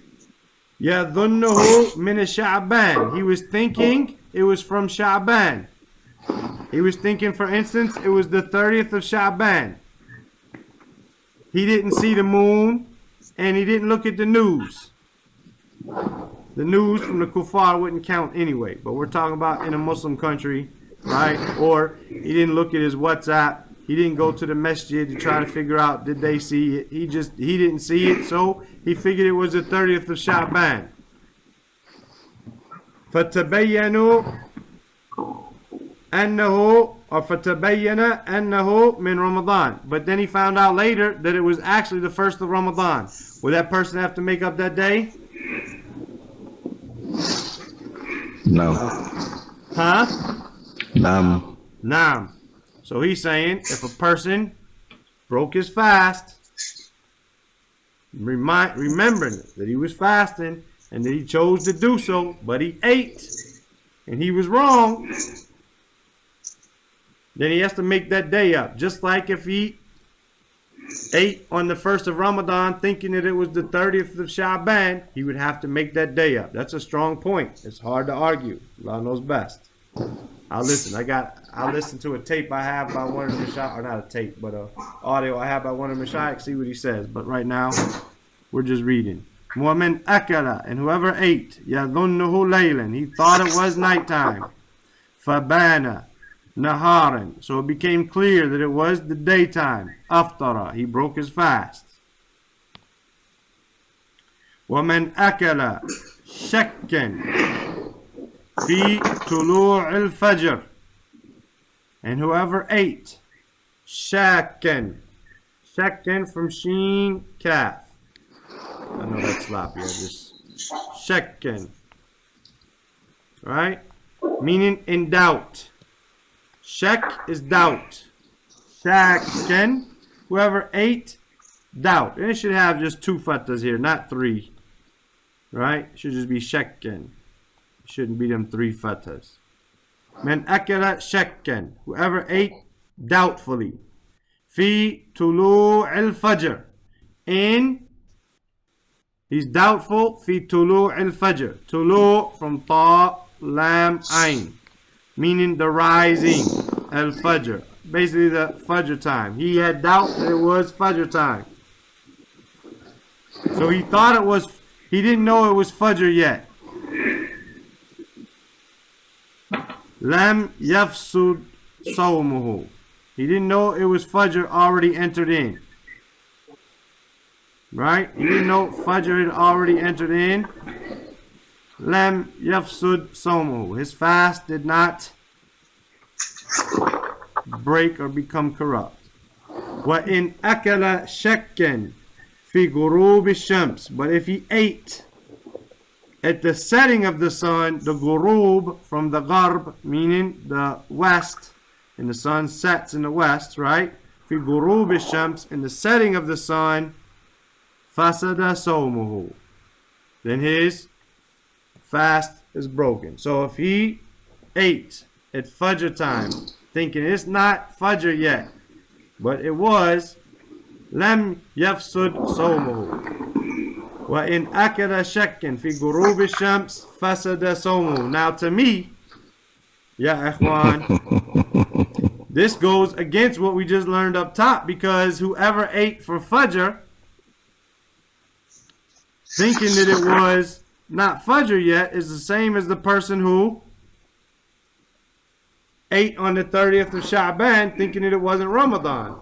Yadhunnuhu min Sha'ban, he was thinking it was from Sha'ban. He was thinking, for instance, it was the 30th of Sha'ban. He didn't see the moon and he didn't look at the news. The news from the kuffar wouldn't count anyway, but we're talking about in a Muslim country, right? Or he didn't look at his WhatsApp. He didn't go to the masjid to try to figure out, did they see it? He didn't see it, so he figured it was the 30th of Sha'ban. فَتَبَيَّنُوا أَنَّهُ, or فَتَبَيَّنَ أَنَّهُ مِنْ Ramadan. But then he found out later that it was actually the 1st of Ramadan. Would that person have to make up that day? No. Huh? Nam. Nam. So he's saying if a person broke his fast, remembering that he was fasting and that he chose to do so, but he ate and he was wrong, then he has to make that day up. Just like if he ate on the 1st of Ramadan thinking that it was the 30th of Sha'ban, he would have to make that day up. That's a strong point. It's hard to argue. Allah knows best. I'll listen. I'll listen to a tape I have by one of the Mashayikh, or not a tape, but a audio I have by one of the Mashayikh, see what he says. But right now, we're just reading. وَمَنْ أَكَلَ, and whoever ate, يَظُنُّهُ لَيْلًا, he thought it was nighttime. فَبَانَ نَهَارًا, so it became clear that it was the daytime. أَفْطَرَ, he broke his fast. وَمَنْ أَكَلَ شَكًّا في طلوع الفجر, and whoever ate shakan from sheen kaf. I know that's sloppy. I just shakan, right? meaning in doubt. Shak is doubt. Shakkan, whoever ate, doubt. And it should have just 2 fathas here, not 3. Right? It should just be shakkan. It shouldn't be them 3 fathas. Man akala shakkan, whoever ate doubtfully. Fi tulu al-fajr, in, he's doubtful. Fi tulu al-fajr, tulu from ta, lam, ain, meaning the rising, al-fajr, basically the fajr time. He had doubt that it was fajr time, so he thought it was, he didn't know it was fajr yet. Lam yafsud sawmuhu, he didn't know it was fajr already entered in. Right? He didn't know fajr had already entered in. Lam yafsud sawmuhu, his fast did not break or become corrupt. Wa in akala shakkan fi ghurub ash-shams, but if he ate at the setting of the sun, the ghurub from the gharb, meaning the west, and the sun sets in the west, right? Fi ghurub ash-shams, in the setting of the sun, fasada sawmuhu, then his fast is broken. So if he ate at fajr time, thinking it's not fajr yet, but it was, lam yafsud sawmuhu. Wa in akala shakkan fi ghurub ash-shams fasada sawmuhu. Now to me, ya ikhwan, this goes against what we just learned up top, because whoever ate for fajr, thinking that it was not fajr yet, is the same as the person who ate on the 30th of Sha'ban thinking that it wasn't Ramadan.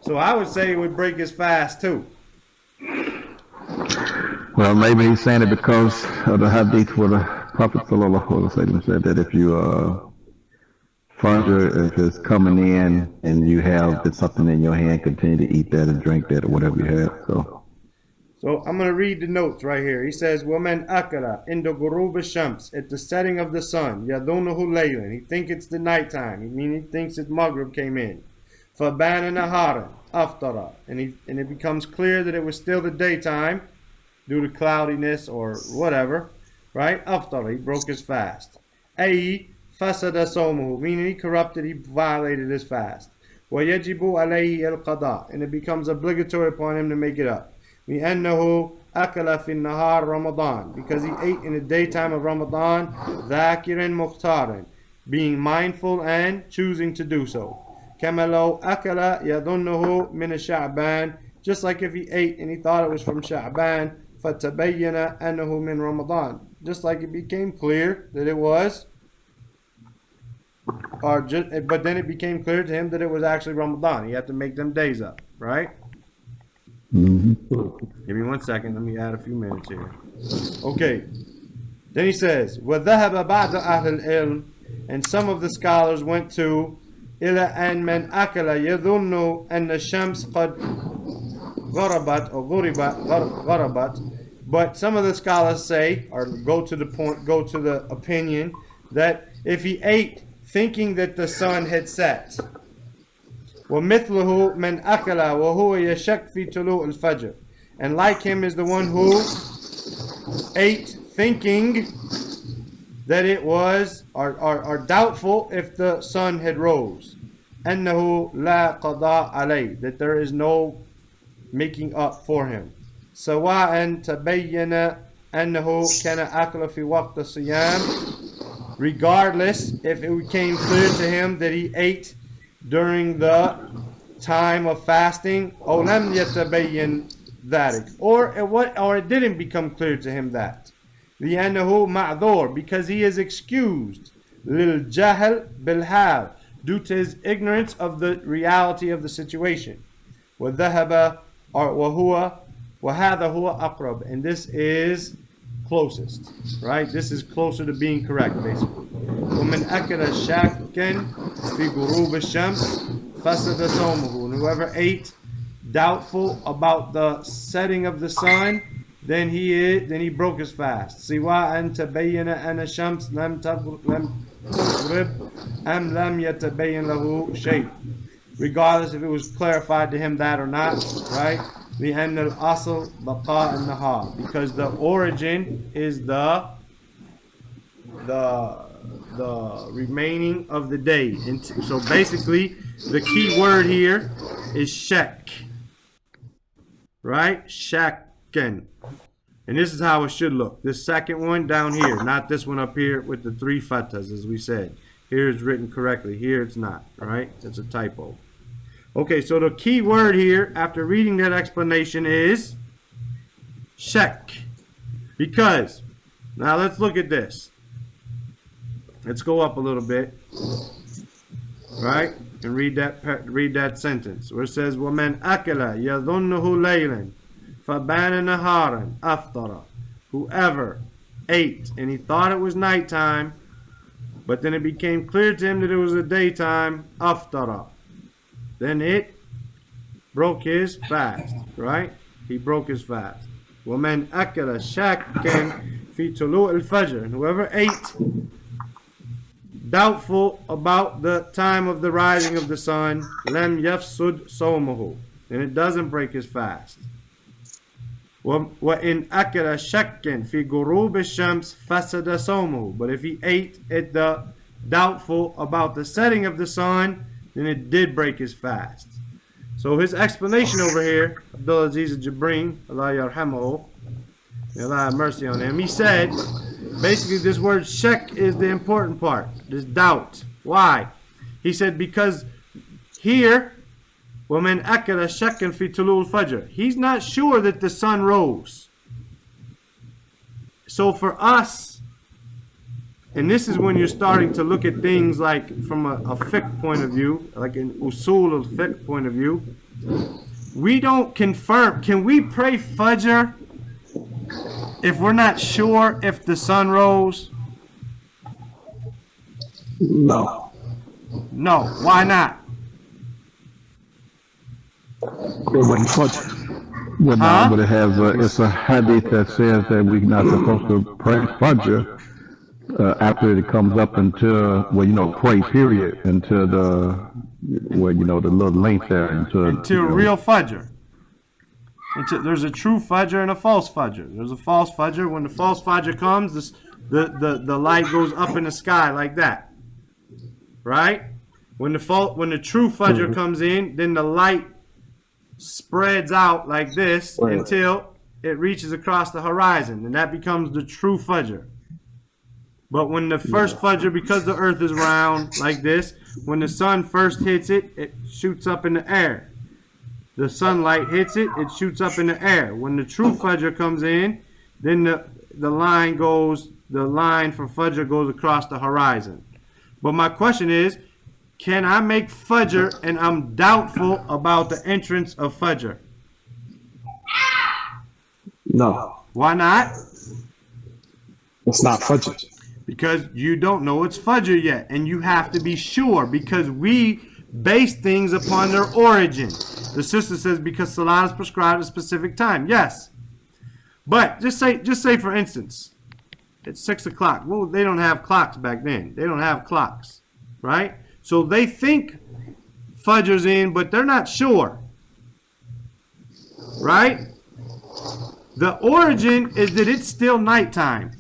So I would say it would break his fast too. Well, maybe he's saying it because of the hadith where the Prophet ﷺ said that if you fajr, if it's coming in and you have something in your hand, continue to eat that and drink that or whatever you have. So I'm going to read the notes right here. He says, وَمَنْ أَكَلَ عِنْدَ غُرُوبِ الشَّمْسِ, at the setting of the sun, يَظُنُّهُ لَيْلًا, he thinks it's the nighttime. I mean, he thinks that Maghrib came in. فَبَانَ نَهَارًا أَفْطَرَ, and it becomes clear that it was still the daytime due to cloudiness or whatever, right? أَفْطَرَ, he broke his fast. أي فَسَدَ صَوْمُهُ, meaning he corrupted, he violated his fast. وَيَجِبُ عَلَيْهِ الْقَضَاء, and it becomes obligatory upon him to make it up. لأنه أكل في النهار رمضان, because he ate in the daytime of Ramadan, ذاكرا مختارا, being mindful and choosing to do so. كما لو أكل يظنه من الشعبان, just like if he ate and he thought it was from Sha'ban, فتبين أنه من رمضان, just like it became clear that it was, but then it became clear to him that it was actually Ramadan. He had to make them days up, right? Give me 1 second. Let me add a few minutes here. Okay. Then he says, وَذَهَبَ بَعْضُ أَهْلِ الْعِلْمِ, and some of the scholars went to إِلَى أَنْ مَنْ أَكَلَ يَظُنُّ أَنَّ الشَّمْسَ قَدْ غَرَبَتْ or غَرَبَتْ. But some of the scholars say, or go to the opinion, that if he ate thinking that the sun had set, وَمِثْلُهُ مَنْ أَكَلَ وَهُوَ يَشَكْ فِي طُلُوعِ الْفَجْرِ, and like him is the one who ate thinking that it was, or doubtful if the sun had rose. أَنَّهُ لَا قَضَاءَ عَلَيْهِ, that there is no making up for him. سَوَاءً تَبَيَّنَ أَنَّهُ كَانَ أَكْلَ فِي وَقْتِ الصِّيَامِ, regardless if it became clear to him that he ate during the time of fasting, أو لم يتبين ذلك, or it didn't become clear to him that, لأنه معذور, because he is excused, للجهل بالحال, due to his ignorance of the reality of the situation. وذهب وهذا هو أقرب, and this is closest, right? This is closer to being correct, basically. ومن أكل شاكا في غروب الشمس فسد صومه, and whoever ate doubtful about the setting of the sun, then he broke his fast. Siwa an tabayyana anna shams lam taghrib am lam yatabayyan lahu shay. Regardless if it was clarified to him that or not, right? لأن الأصل بقاء النهار, because the origin is the remaining of the day. And so basically the key word here is shak, right? Shakken. And this is how it should look. This second one down here, not this one up here with the 3 fathas, as we said. Here it's written correctly. Here it's not, right? It's a typo. Okay, so the key word here, after reading that explanation, is shak. Because, now let's look at this. Let's go up a little bit, right? And read that sentence where it says, وَمَنْ أَكَلَ يَظُنُّهُ لَيْلًا فَبَانَ نَهَارًا أَفْطَرَ. Whoever ate and he thought it was nighttime, but then it became clear to him that it was a daytime, أَفْطَرَ. Then it broke his fast, right? He broke his fast. وَمَنْ أَكَلَ شَاكًّا فِي طُلُوعِ الْفَجْرِ. And whoever ate doubtful about the time of the rising of the sun, لَمْ يَفْسُدْ صَوْمُهُ. And it doesn't break his fast. وَإِنْ أَكَلَ شَكًّا فِي غُرُوبِ الشَّمْسِ فَسَدَ صَوْمُهُ. But if he ate at the doubtful about the setting of the sun, then it did break his fast. So his explanation over here, Abdul Aziz Jabrin, Allah yarhamahu, may Allah have mercy on him, he said, basically this word shak is the important part, this doubt. Why? He said because here, وَمَنْ أَكَلَ شَكًّا فِي طُلُوعِ الْفَجْرِ, he's not sure that the sun rose. So for us, and this is when you're starting to look at things like from a fiqh point of view, like an Usul-ul-Fiqh point of view, we don't confirm. Can we pray Fajr if we're not sure if the sun rose? No. No. Why not? Well, now, but it has it's a hadith that says that we're not supposed to pray Fajr after it comes up until, well, you know, pray period until the, well, you know, the little length there until real Fajr. There's a true Fajr and a false Fajr. There's a false Fajr. When the false Fajr comes, the light goes up in the sky like that, right? When the true Fajr comes in, then the light spreads out like this until it reaches across the horizon, and that becomes the true Fajr. But when the first Fajr, because the earth is round like this, when the sun first hits it, it shoots up in the air. The sunlight hits it, it shoots up in the air. When the true Fajr comes in, then the line for Fajr goes across the horizon. But my question is, can I make Fajr and I'm doubtful about the entrance of Fajr? No. Why not? It's not Fajr. Because you don't know it's Fajr yet, and you have to be sure, because we base things upon their origin. The sister says because Salah is prescribed at a specific time. Yes. But just say for instance, it's 6 o'clock. Well, they don't have clocks back then. They don't have clocks, right? So they think Fajr's in, but they're not sure, right? The origin is that it's still nighttime.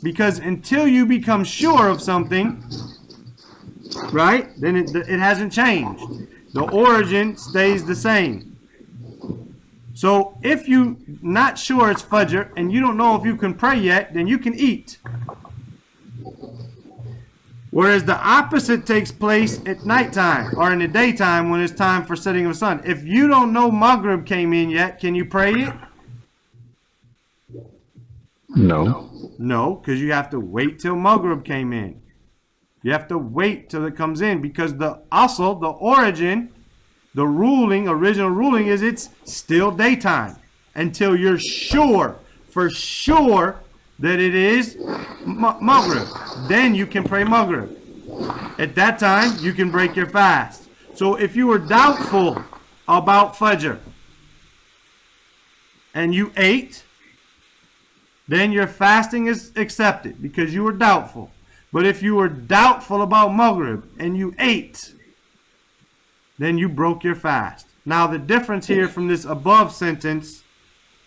Because until you become sure of something, right, then it hasn't changed. The origin stays the same. So if you're not sure it's Fajr and you don't know if you can pray yet, then you can eat. Whereas the opposite takes place at nighttime or in the daytime when it's time for setting of the sun. If you don't know Maghrib came in yet, can you pray it? No. No, because you have to wait till Maghrib came in. You have to wait till it comes in, because the asl, the origin, the original ruling is it's still daytime until you're sure, for sure, that it is Maghrib. Then you can pray Maghrib. At that time, you can break your fast. So if you were doubtful about Fajr and you ate, then your fasting is accepted because you were doubtful. But if you were doubtful about Maghrib and you ate, then you broke your fast. Now the difference here from this above sentence,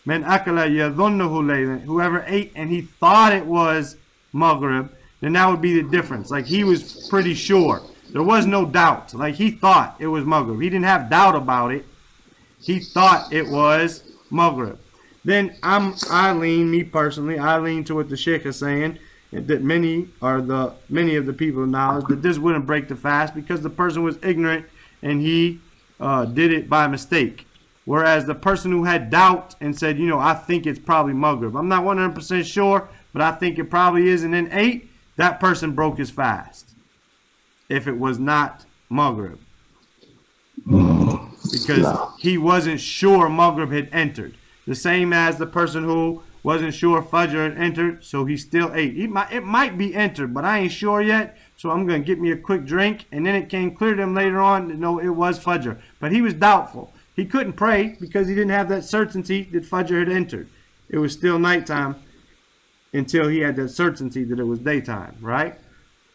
men akala yadhunnuhu laylan, whoever ate and he thought it was Maghrib, then that would be the difference. Like he was pretty sure. There was no doubt. Like he thought it was Maghrib. He didn't have doubt about it. He thought it was Maghrib. Then me personally, I lean to what the Sheikh is saying, that many of the people of knowledge, that this wouldn't break the fast because the person was ignorant and he did it by mistake. Whereas the person who had doubt and said, you know, I think it's probably Maghrib. I'm not 100% sure, but I think it probably is, and then ate, that person broke his fast. If it was not Maghrib. Because he wasn't sure Maghrib had entered. The same as the person who wasn't sure Fajr had entered, so he still ate. It might be entered, but I ain't sure yet, so I'm going to get me a quick drink, and then it came clear to him later on that no, it was Fajr. But he was doubtful. He couldn't pray because he didn't have that certainty that Fajr had entered. It was still nighttime until he had that certainty that it was daytime, right?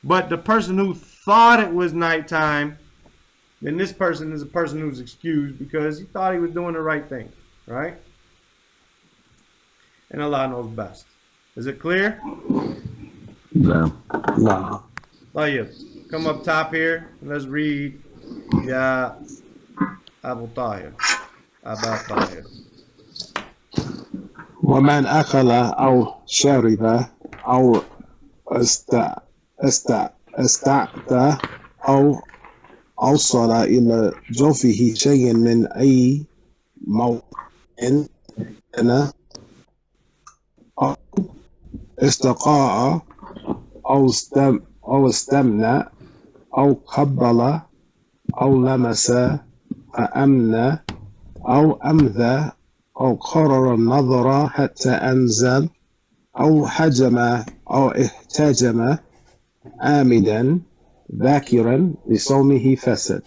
But the person who thought it was nighttime, then this person is a person who's excused because he thought he was doing the right thing, right? And Allah knows best. Is it clear? No. No. Tayyib. Come up top here. Let's read Ya Abu Tahir. Aba Tahir. ومن أكل أو شرب أو استعتى أو أوصل إلى جوفه شيء من أي موضع أو استقاء أو استمنى أو قبل أو لمس فأمنى أو أمذى أو قرر النظر حتى أنزل أو حجم أو احتجم عامدا ذاكرا لصومه فسد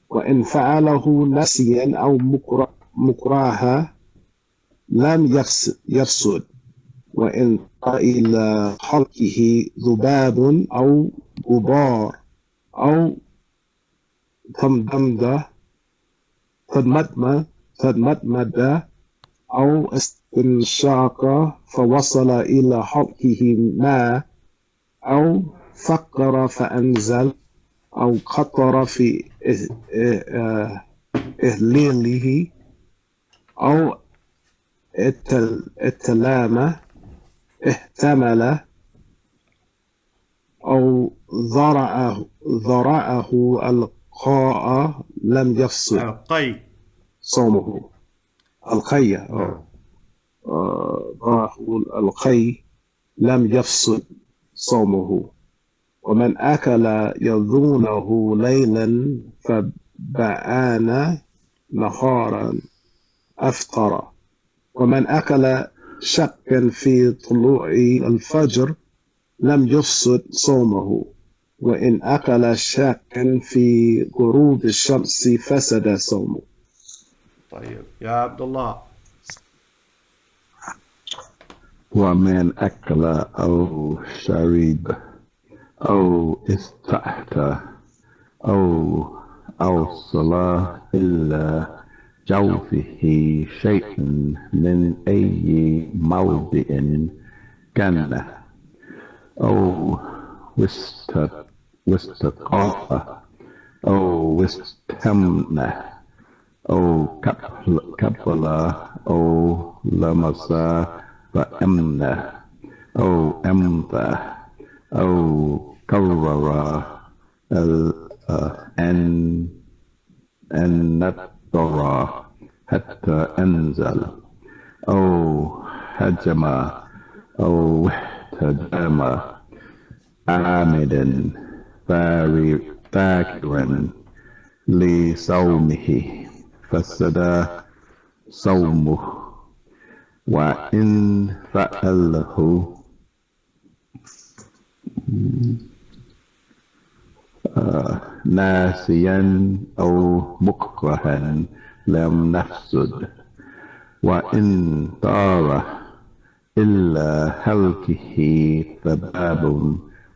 وإن فعله نسيا أو مكرها لم يفسد وإن إلى حلقه ذباب أو غبار أو تمدمد أو استنشاق فوصل إلى حلقه ماء أو فكر فأنزل أو قطر في إهليله أو اتلام احتمل أو ذرعه القاء لم يفسد القي صومه القي ذرعه القي لم يفسد صومه ومن أكل يظنه ليلا فبعان نهارا أفطر ومن أكل شكا في طلوع الفجر لم يفسد صومه وإن أكل شكا في غروب الشمس فسد صومه. طيب يا عبد الله. ومن أكل أو شرب أو استحتى أو أوصل إلى جوفه شيء من أي موضع كان أو واستقاء أو استمنى أو كبل أو لمس فأمنى أو أمضى أو كرر أن نضر حتى أنزل أو هجم أو احتجم عامدا ذاكرا لصومه فسد صومه وإن فعله ناسيا أو مكرها لم نفسد وإن طار إلا هلكه ذباب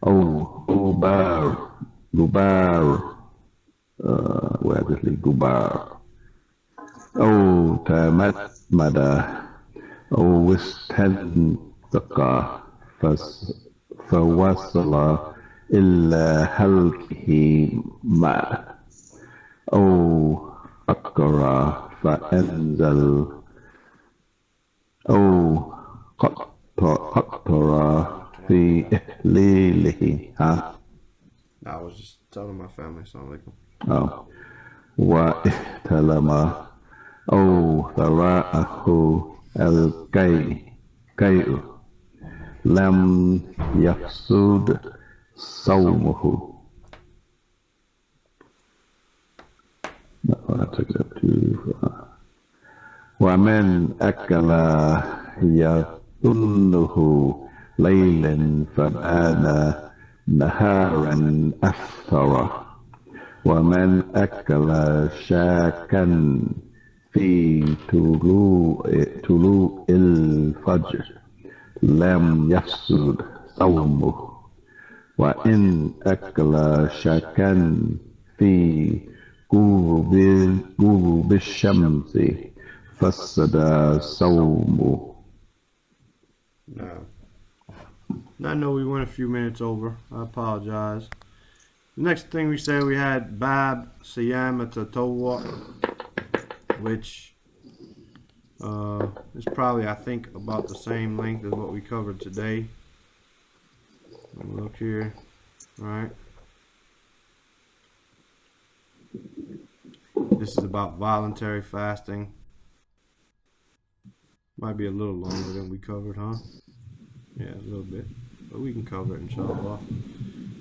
أو غبار غبار أو تمدمد أو استنطق فوصل إلا هلكه ماء أو أقرأ فأنزل أو قطر في إحليله I was just telling my family, assalamu alaikum. أو واحتلم أو ذراعه القيء لم يفسد صومه. No, I took it up too far. ومن أكل يظنه ليلا فبان نهارا أفطر ومن أكل شاكا في طلوع الفجر لم يفسد صومه وإن أكل شاكا في غروب الشمس فسد صومه. No. I know we went a few minutes over. I apologize. The next thing we said, we had Bab Siyam Tatawwa, which is probably, I think, about the same length as what we covered today. Look here. Alright. This is about voluntary fasting. Might be a little longer than we covered, huh? Yeah, a little bit. But we can cover it, inshallah.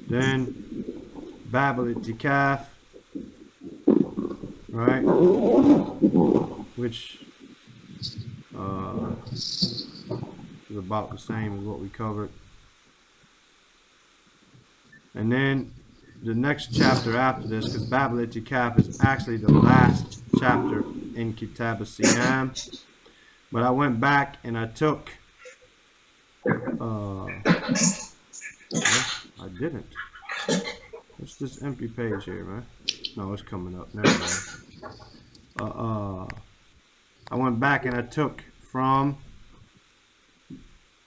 Then, Bab al-Itikaf, right? Which is about the same as what we covered. And then the next chapter after this, because Bab al-Itikaf is actually the last chapter in Kitab al-Siyam. But I went back and I took, I didn't. What's this empty page here, man? No, it's coming up. Never mind. I went back and I took from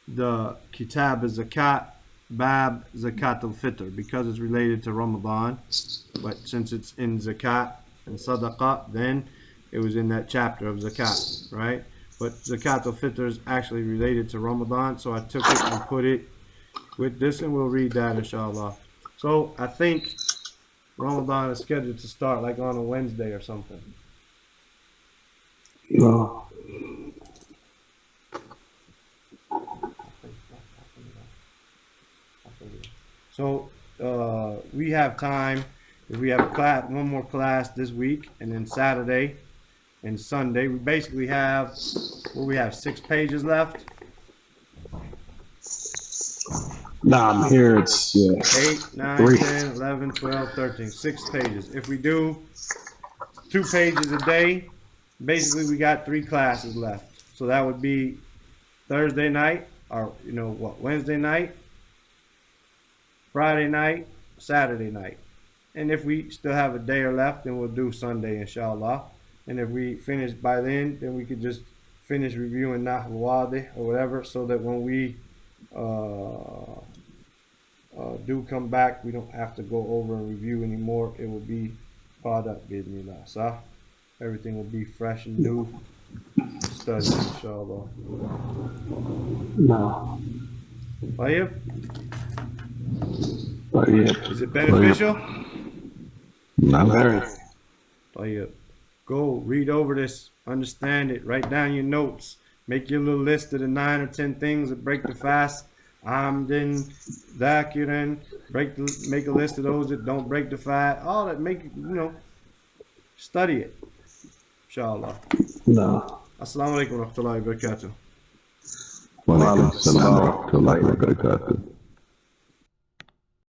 the Kitab al-Zakat, Bab Zakat-ul-Fitr, because it's related to Ramadan. But since it's in Zakat and Sadaqah, then it was in that chapter of Zakat, right? But Zakat-ul-Fitr is actually related to Ramadan, so I took it and put it with this, and we'll read that, inshallah. So I think Ramadan is scheduled to start like on a Wednesday or something. No. So we have time. If we have a class, one more class this week, and then Saturday and Sunday, we basically have, what we have, 6 pages left. Nah, I'm here. It's 8, 9, 3. 10, 11, 12, 13. 6 pages. If we do 2 pages a day, basically we got 3 classes left. So that would be Thursday night, or Wednesday night, Friday night, Saturday night. And if we still have a day or left, then we'll do Sunday, inshallah. And if we finish by then we could just finish reviewing Nahw Wadih or whatever, so that when we do come back, we don't have to go over and review anymore. It will be Qadat Bidnillah. So everything will be fresh and new. Study, inshallah. No. Tayyib? Is it Tayyib. beneficial? Not very. Tayyib. Go read over this, understand it, write down your notes, make your little list of the 9 or 10 things that break the fast. Amdin, Dhakiran, make a list of those that don't break the fast. All that, study it. Inshallah. No. Assalamu alaikum wa rahmatullahi wa barakatuh. Wa alaikum assalam wa rahmatullahi wa barakatuh.